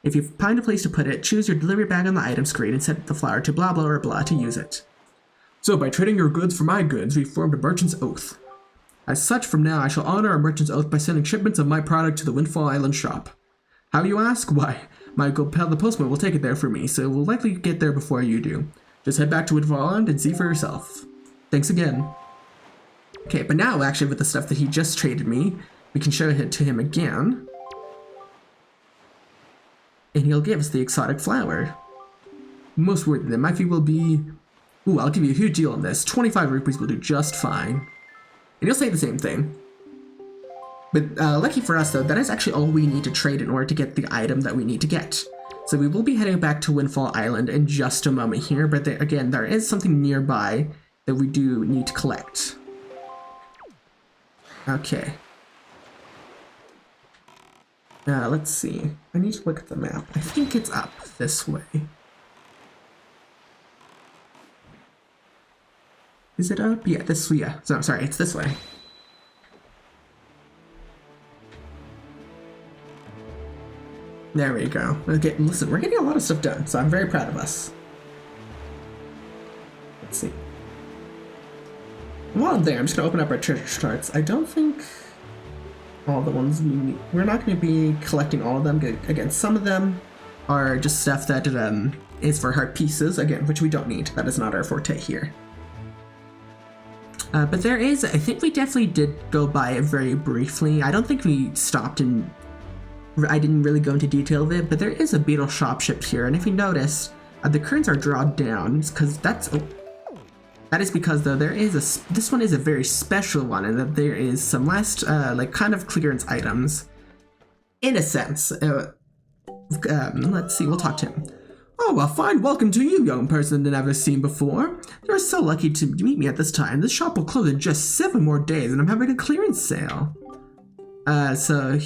If you find a place to put it, choose your delivery bag on the item screen and set the flower to blah blah or blah to use it. So by trading your goods for my goods, we formed a merchant's oath. As such, from now I shall honor our merchant's oath by sending shipments of my product to the Windfall Island shop. How, you ask? Why, my good pal the postman will take it there for me, so it will likely get there before you do. Just head back to Windfall Island and see for yourself. Thanks again. Okay, but now, actually, with the stuff that he just traded me, we can show it to him again. And he'll give us the exotic flower. Most worthy, then my fee will be... Ooh, I'll give you a huge deal on this. 25 rupees will do just fine. And he'll say the same thing. But lucky for us, though, that is actually all we need to trade in order to get the item that we need to get. So we will be heading back to Windfall Island in just a moment here, but again, there is something nearby that we do need to collect. Okay. Let's see. I need to look at the map. I think it's up this way. Is it up? Yeah, this way. Yeah. So, sorry, it's this way. There we go. Okay, listen, we're getting a lot of stuff done, so I'm very proud of us. Let's see. While I'm there, I'm just gonna open up our treasure charts. I don't think all the ones we need. We're not going to be collecting all of them. Again, some of them are just stuff that is for heart pieces, again, which we don't need. That is not our forte here. But there is, I think we definitely did go by it very briefly. I don't think we stopped and I didn't really go into detail of it, but there is a beetle shop ship here. And if you notice, the curtains are drawn down because that is because though this one is a very special one, and that there is some last like kind of clearance items, in a sense. Let's see, we'll talk to him. Oh, a fine welcome to you, young person I've never seen before. You're so lucky to meet me at this time. This shop will close in just 7 more days, and I'm having a clearance sale. So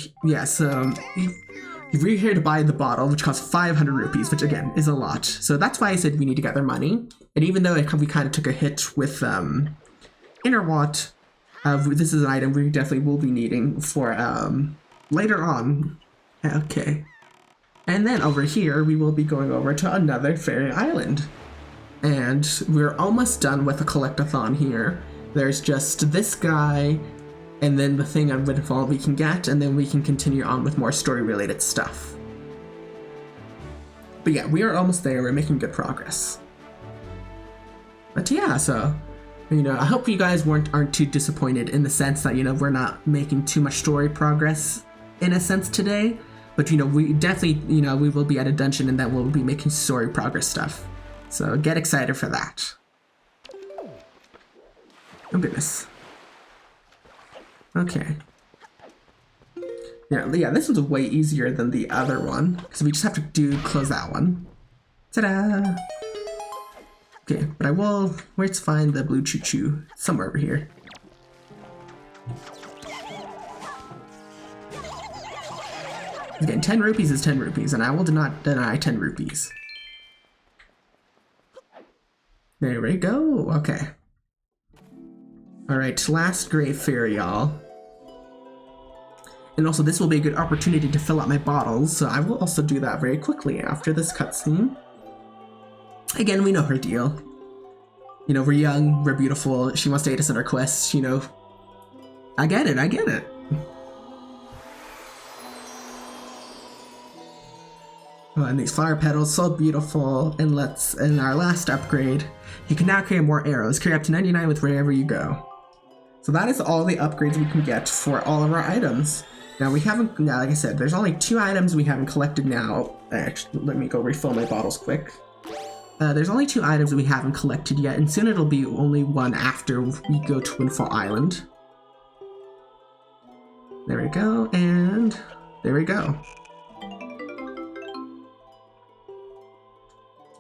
we're here to buy the bottle, which costs 500 rupees, which again is a lot. So that's why I said we need to gather money. And even though we kind of took a hit with Innerwatt, this is an item we definitely will be needing for later on. Okay. And then over here, we will be going over to another fairy island. And we're almost done with the collectathon here. There's just this guy, and then the thing on Windfall we can get, and then we can continue on with more story-related stuff. But yeah, we are almost there. We're making good progress. But yeah, so, I hope you guys aren't too disappointed in the sense that, we're not making too much story progress in a sense today. But, we definitely, we will be at a dungeon and then we'll be making story progress stuff. So get excited for that. Oh goodness. Okay. Yeah, this one's way easier than the other one, because we just have to close that one. Ta-da! Okay, but I will, where's find the blue choo-choo? Somewhere over here. Again, 10 rupees is 10 rupees, and I will not deny 10 rupees. There we go, okay. Alright, last Great Fairy, y'all. And also, this will be a good opportunity to fill out my bottles, so I will also do that very quickly after this cutscene. Again, we know her deal. We're young, we're beautiful, she wants to aid us in our quests, I get it. Oh, and these flower petals, so beautiful. And our last upgrade, you can now carry more arrows. Carry up to 99 with wherever you go. So that is all the upgrades we can get for all of our items. Now like I said, there's only 2 items we haven't collected now. Actually, let me go refill my bottles quick. There's only 2 items that we haven't collected yet, and soon it'll be only one after we go to Windfall Island. There we go, and there we go.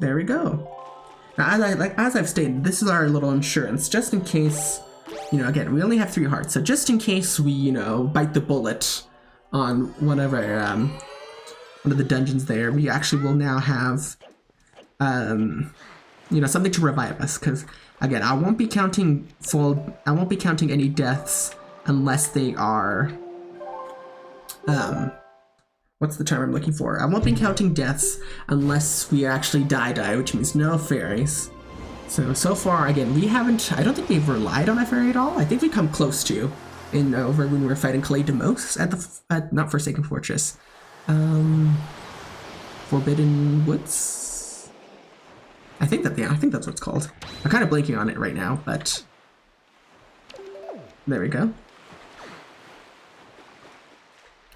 There we go. Now, as I've stated, this is our little insurance, just in case, again, we only have 3 hearts, so just in case we, bite the bullet on one of the dungeons there, we actually will now have, something to revive us, because, again, I won't be counting any deaths unless they are, what's the term I'm looking for? I won't be counting deaths unless we actually die, which means no fairies. So far, again, I don't think we've relied on a fairy at all. I think we come close to, over when we were fighting Clay Demos at not Forsaken Fortress. Forbidden Woods? I think that's what it's called. I'm kind of blanking on it right now, but there we go.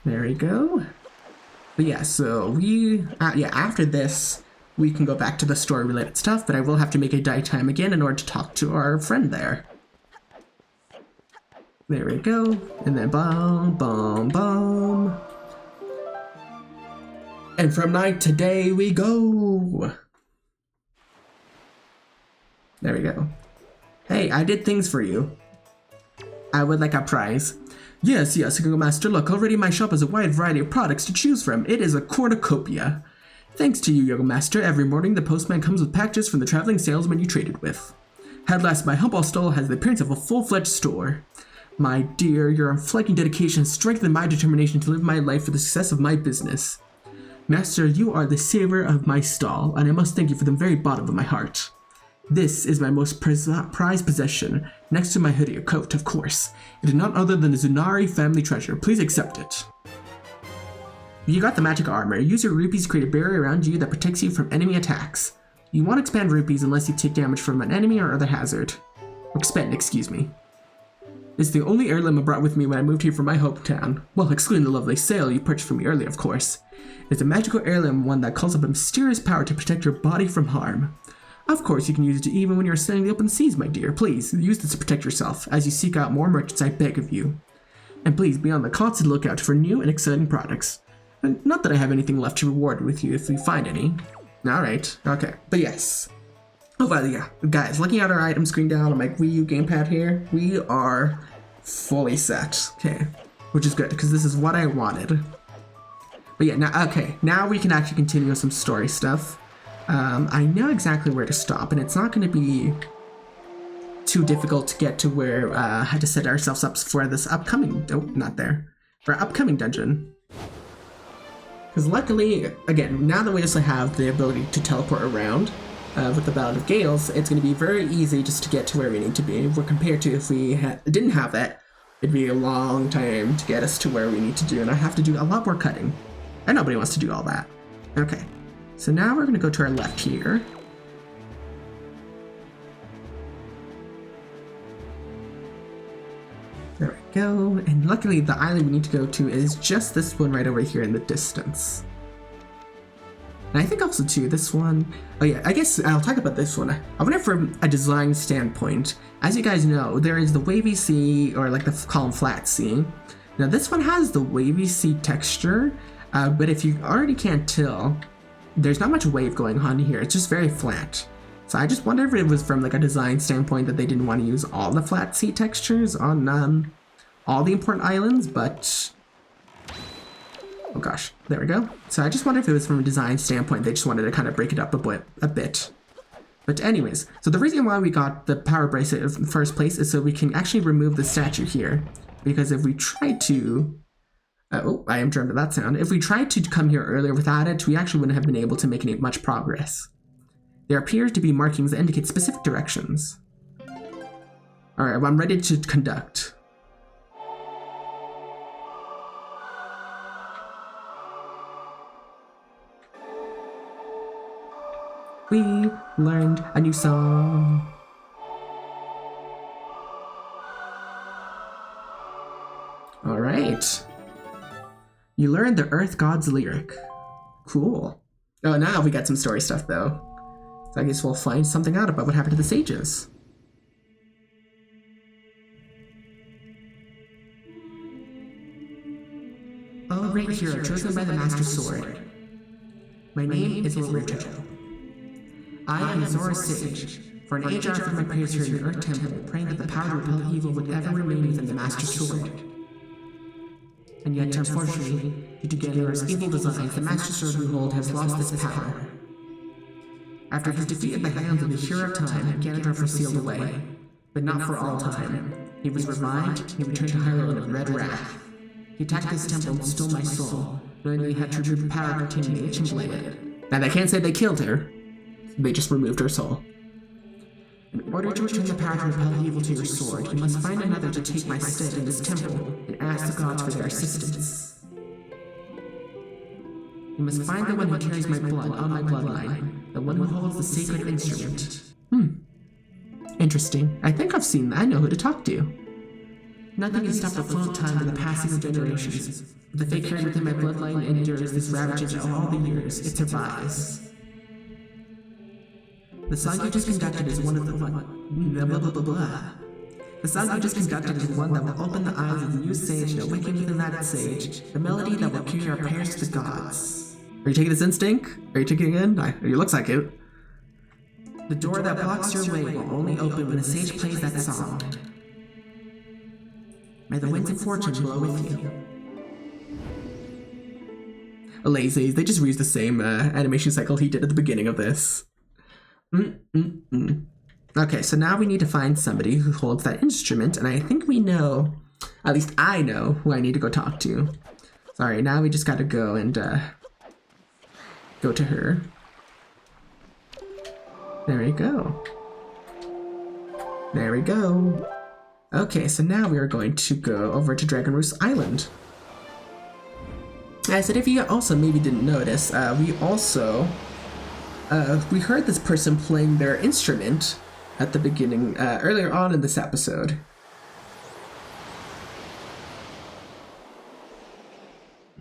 There we go. But yeah, so after this, we can go back to the story-related stuff, but I will have to make a die time again in order to talk to our friend there. There we go, and then boom, boom, boom. And from night to day we go. There we go. Hey, I did things for you. I would like a prize. Yes, Young Master, look, already my shop has a wide variety of products to choose from. It is a cornucopia. Thanks to you, Young Master, every morning the postman comes with packages from the traveling salesman you traded with. At last, my humble stall has the appearance of a full-fledged store. My dear, your unflagging dedication has strengthened my determination to live my life for the success of my business. Master, you are the savior of my stall, and I must thank you from the very bottom of my heart. This is my most prized possession, next to my hoodie or coat, of course. It is none other than the Zunari family treasure. Please accept it. You got the magic armor. Use your rupees to create a barrier around you that protects you from enemy attacks. You won't expand rupees unless you take damage from an enemy or other hazard. Or expend, excuse me. This is the only heirloom I brought with me when I moved here from my hometown. Well, excluding the lovely sail you purchased from me earlier, of course. It's a magical heirloom, one that calls up a mysterious power to protect your body from harm. Of course, you can use it even when you're sailing the open seas, my dear. Please, use this to protect yourself. As you seek out more merchants, I beg of you. And please, be on the constant lookout for new and exciting products. And not that I have anything left to reward with you if you find any. Alright, okay. But yes. Oh, well, yeah. Guys, looking at our item screen down on my Wii U gamepad here, we are fully set. Okay. Which is good, because this is what I wanted. But yeah, now we can actually continue with some story stuff. I know exactly where to stop, and it's not going to be too difficult to get to where I had to set ourselves up for this upcoming, for our upcoming dungeon. Because luckily, again, now that we also have the ability to teleport around with the Ballad of Gales, it's going to be very easy just to get to where we need to be. We're compared to if we didn't have that, it'd be a long time to get us to where we need to do, and I have to do a lot more cutting. And nobody wants to do all that. Okay. So now we're going to go to our left here. There we go. And luckily the island we need to go to is just this one right over here in the distance. And I think also too, this one, oh yeah, I guess I'll talk about this one. I wonder from a design standpoint, as you guys know, there is the wavy sea, or like the column flat sea. Now this one has the wavy sea texture, but if you already can't tell, there's not much wave going on here. It's just very flat. So I just wonder if it was from like a design standpoint that they didn't want to use all the flat sea textures on all the important islands, but oh gosh, there we go. So I just wonder if it was from a design standpoint they just wanted to kind of break it up a bit. But anyways, so the reason why we got the power bracelet in the first place is so we can actually remove the statue here, because if we try to oh, I am drawn to that sound. If we tried to come here earlier without it, we actually wouldn't have been able to make any much progress. There appears to be markings that indicate specific directions. Alright, well, I'm ready to conduct. We learned a new song. Alright. You learned the Earth God's lyric. Cool. Oh, now we got some story stuff, though. So I guess we'll find something out about what happened to the sages. O great hero chosen by the Master Sword. My name is Lorito. I am Zora's sage. For an age I offered my prayers here in the Earth Temple, praying that the power to repel evil would ever remain within the Master Sword. And yet, unfortunately, due to Ganondorf's evil designs, the Master Sword we hold has lost this power. After his defeat at the hands of the Hero of Time, Ganondorf was sealed away. But not for all time. He was revived, and he returned to Hyrule in red wrath. He attacked this temple and stole my soul, knowing that he had to remove the power containing the ancient blade. Now they can't say they killed her. They just removed her soul. In order to return the power to repel evil to your sword, you must find another to take my stead in this temple and ask the gods for their assistance. You must find the one who carries my blood on my bloodline, the one who holds the sacred instrument. Interesting. I think I've seen that. I know who to talk to. Nothing can stop the flow of time and the passing of generations. But the fate carried within my bloodline endures these ravages of all the years. It survives. The song you just conducted is one of the The song you just conducted is one that will open the eyes of the new sage and awaken within that sage the melody that will carry our prayers to the gods. Are you taking this in, Stink? Are you taking it in? It looks like it. The door that blocks your way will only open when the sage plays that song. May the winds of fortune blow with you. Lazy. They just reused the same animation cycle he did at the beginning of this. Okay, so now we need to find somebody who holds that instrument, and I think we know, at least I know, who I need to go talk to. Sorry, now we just gotta go and go to her. There we go. There we go. Okay, so now we are going to go over to Dragon Roost Island. I said, if you also maybe didn't notice, we heard this person playing their instrument at the beginning, earlier on in this episode.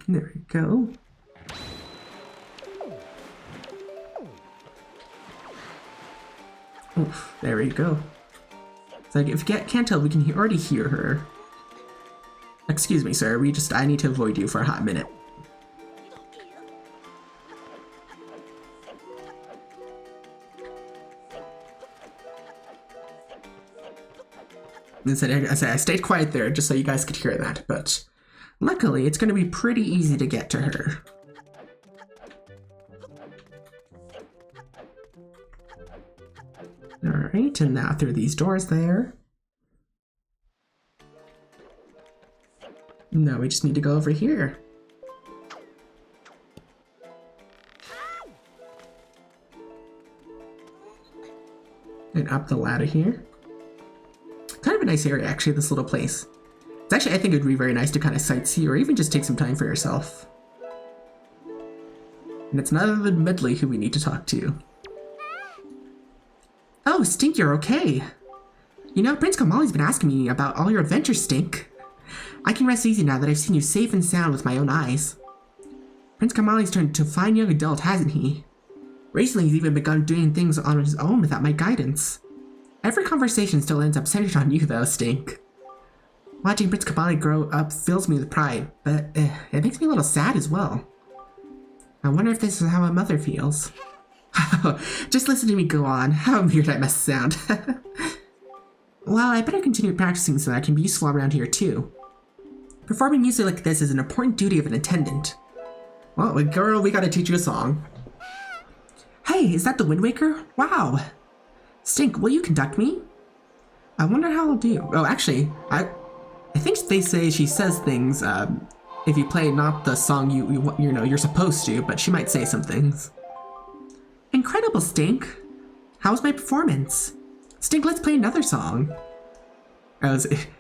There we go. Oof, there we go. So if you can't tell, we can already hear her. Excuse me, sir, I need to avoid you for a hot minute. I stayed quiet there just so you guys could hear that, but luckily it's going to be pretty easy to get to her. Alright, and now through these doors there. Now we just need to go over here. And up the ladder here. Kind of a nice area, actually, this little place. It's actually, I think it would be very nice to kind of sightsee or even just take some time for yourself. And it's none other than Medley who we need to talk to. Oh, Stink, you're okay. You know, Prince Kamali's been asking me about all your adventures, Stink. I can rest easy now that I've seen you safe and sound with my own eyes. Prince Kamali's turned to a fine young adult, hasn't he? Recently, he's even begun doing things on his own without my guidance. Every conversation still ends up centered on you, though, Stink. Watching Prince Kamali grow up fills me with pride, but it makes me a little sad as well. I wonder if this is how my mother feels. Just listen to me go on. How weird I must sound. Well, I better continue practicing so that I can be useful around here, too. Performing music like this is an important duty of an attendant. Well, girl, we gotta teach you a song. Hey, is that the Wind Waker? Wow! Stink, will you conduct me? I wonder how I'll do. Oh, actually, I think they say she says things, if you play not the song you know, you're supposed to, but she might say some things. Incredible, Stink! How was my performance? Stink, let's play another song.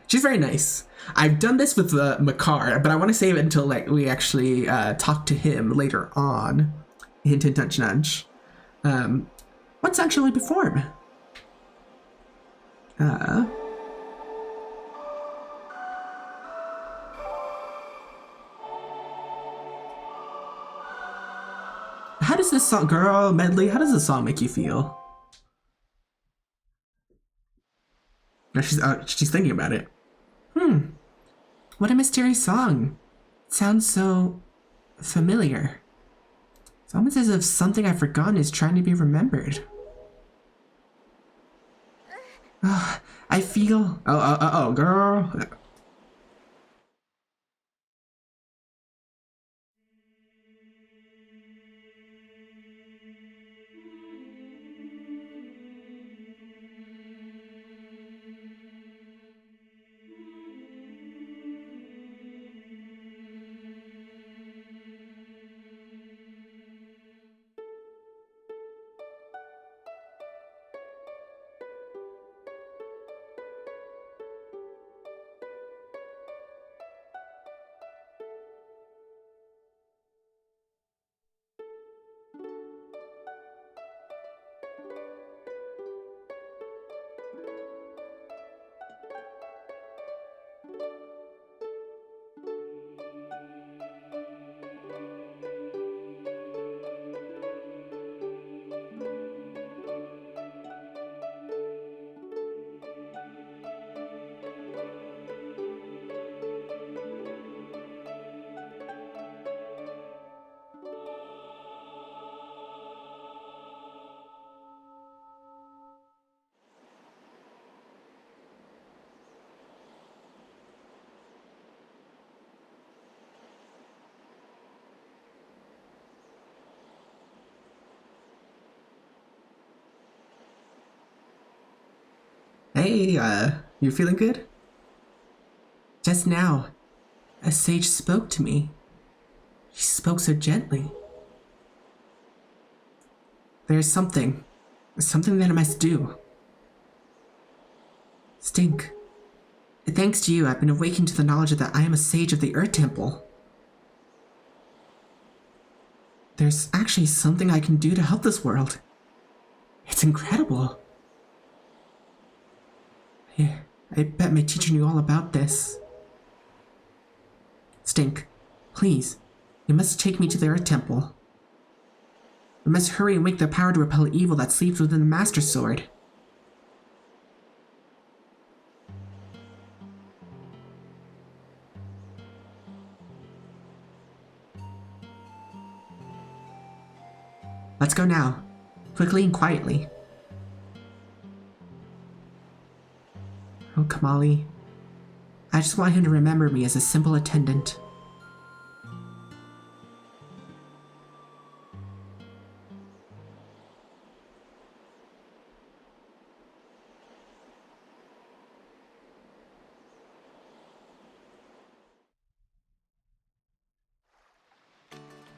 She's very nice. I've done this with Makar, but I want to save it until we actually talk to him later on. Hint, hint, nudge, nudge. What song shall we perform? How does this song, girl, Medley, how does this song make you feel? She's thinking about it. What a mysterious song. It sounds so familiar. It's almost as if something I've forgotten is trying to be remembered. I feel... Oh, girl. Hey, you feeling good? Just now, a sage spoke to me. She spoke so gently. There's something that I must do. Stink. Thanks to you, I've been awakened to the knowledge that I am a sage of the Earth Temple. There's actually something I can do to help this world. It's incredible. Yeah, I bet my teacher knew all about this. Stink, please, you must take me to the Earth Temple. We must hurry and wake the power to repel evil that sleeps within the Master Sword. Let's go now, quickly and quietly. Oh, Kamali, I just want him to remember me as a simple attendant.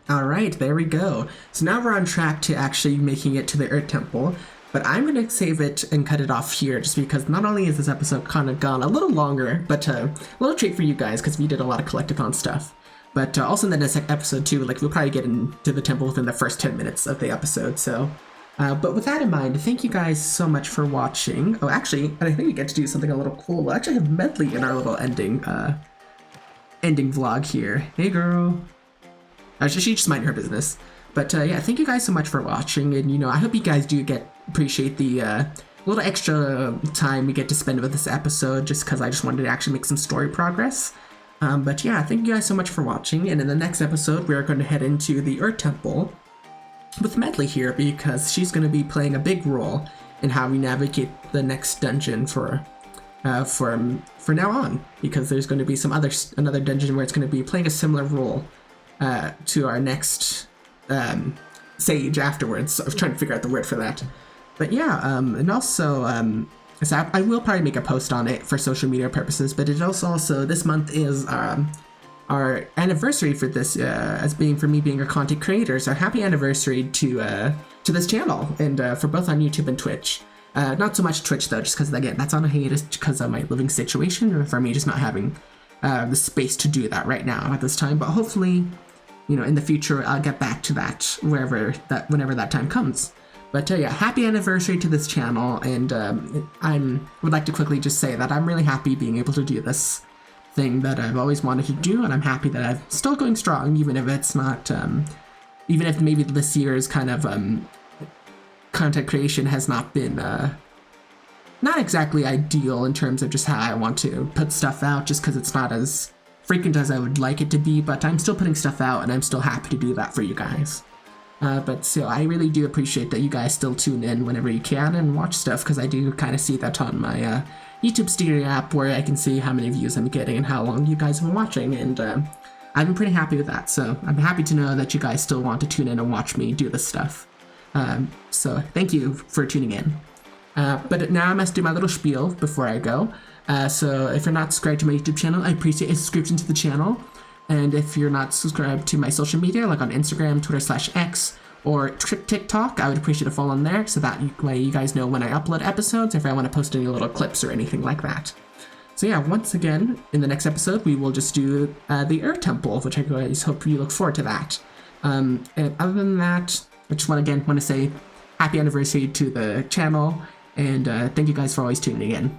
Alright, there we go. So now we're on track to actually making it to the Earth Temple, but I'm going to save it and cut it off here just because not only is this episode kind of gone a little longer, but a little treat for you guys because we did a lot of collectathon stuff. But also in the next episode too, like we'll probably get into the temple within the first 10 minutes of the episode, so... but with that in mind, thank you guys so much for watching. Oh, actually, I think we get to do something a little cool. We'll actually have Medley in our little ending vlog here. Hey girl! She just mind her business. But yeah, thank you guys so much for watching, and I hope you guys do appreciate the little extra time we get to spend with this episode, just because I just wanted to actually make some story progress. But yeah, thank you guys so much for watching, and in the next episode, we are going to head into the Earth Temple with Medley here, because she's going to be playing a big role in how we navigate the next dungeon for now on, because there's going to be another dungeon where it's going to be playing a similar role to our next sage afterwards. So I was trying to figure out the word for that. But yeah, and also, so I will probably make a post on it for social media purposes, but it also this month is our anniversary for this, as being for me being a content creator. So happy anniversary to this channel, and for both on YouTube and Twitch. Not so much Twitch though, just because again, that's on a hiatus because of my living situation, and for me just not having the space to do that right now at this time. But hopefully, in the future, I'll get back to that whenever that time comes. But yeah, happy anniversary to this channel, and would like to quickly just say that I'm really happy being able to do this thing that I've always wanted to do, and I'm happy that I'm still going strong, even if it's not, even if maybe this year's kind of content creation has not been not exactly ideal in terms of just how I want to put stuff out, just because it's not as frequent as I would like it to be, but I'm still putting stuff out, and I'm still happy to do that for you guys. But still, I really do appreciate that you guys still tune in whenever you can and watch stuff, because I do kind of see that on my YouTube Stereo app, where I can see how many views I'm getting and how long you guys have been watching, and I've been pretty happy with that, so I'm happy to know that you guys still want to tune in and watch me do this stuff. So thank you for tuning in. But now I must do my little spiel before I go. So if you're not subscribed to my YouTube channel, I appreciate a subscription to the channel. And if you're not subscribed to my social media, like on Instagram, Twitter/X, or TikTok, I would appreciate a follow on there, so that way you guys know when I upload episodes, if I want to post any little clips or anything like that. So yeah, once again, in the next episode, we will just do the Earth Temple, which I guys hope you look forward to that. And other than that, I just want to say happy anniversary to the channel, and thank you guys for always tuning in.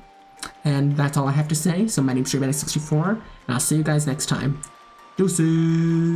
And that's all I have to say. So my name's J64, and I'll see you guys next time. Deuces!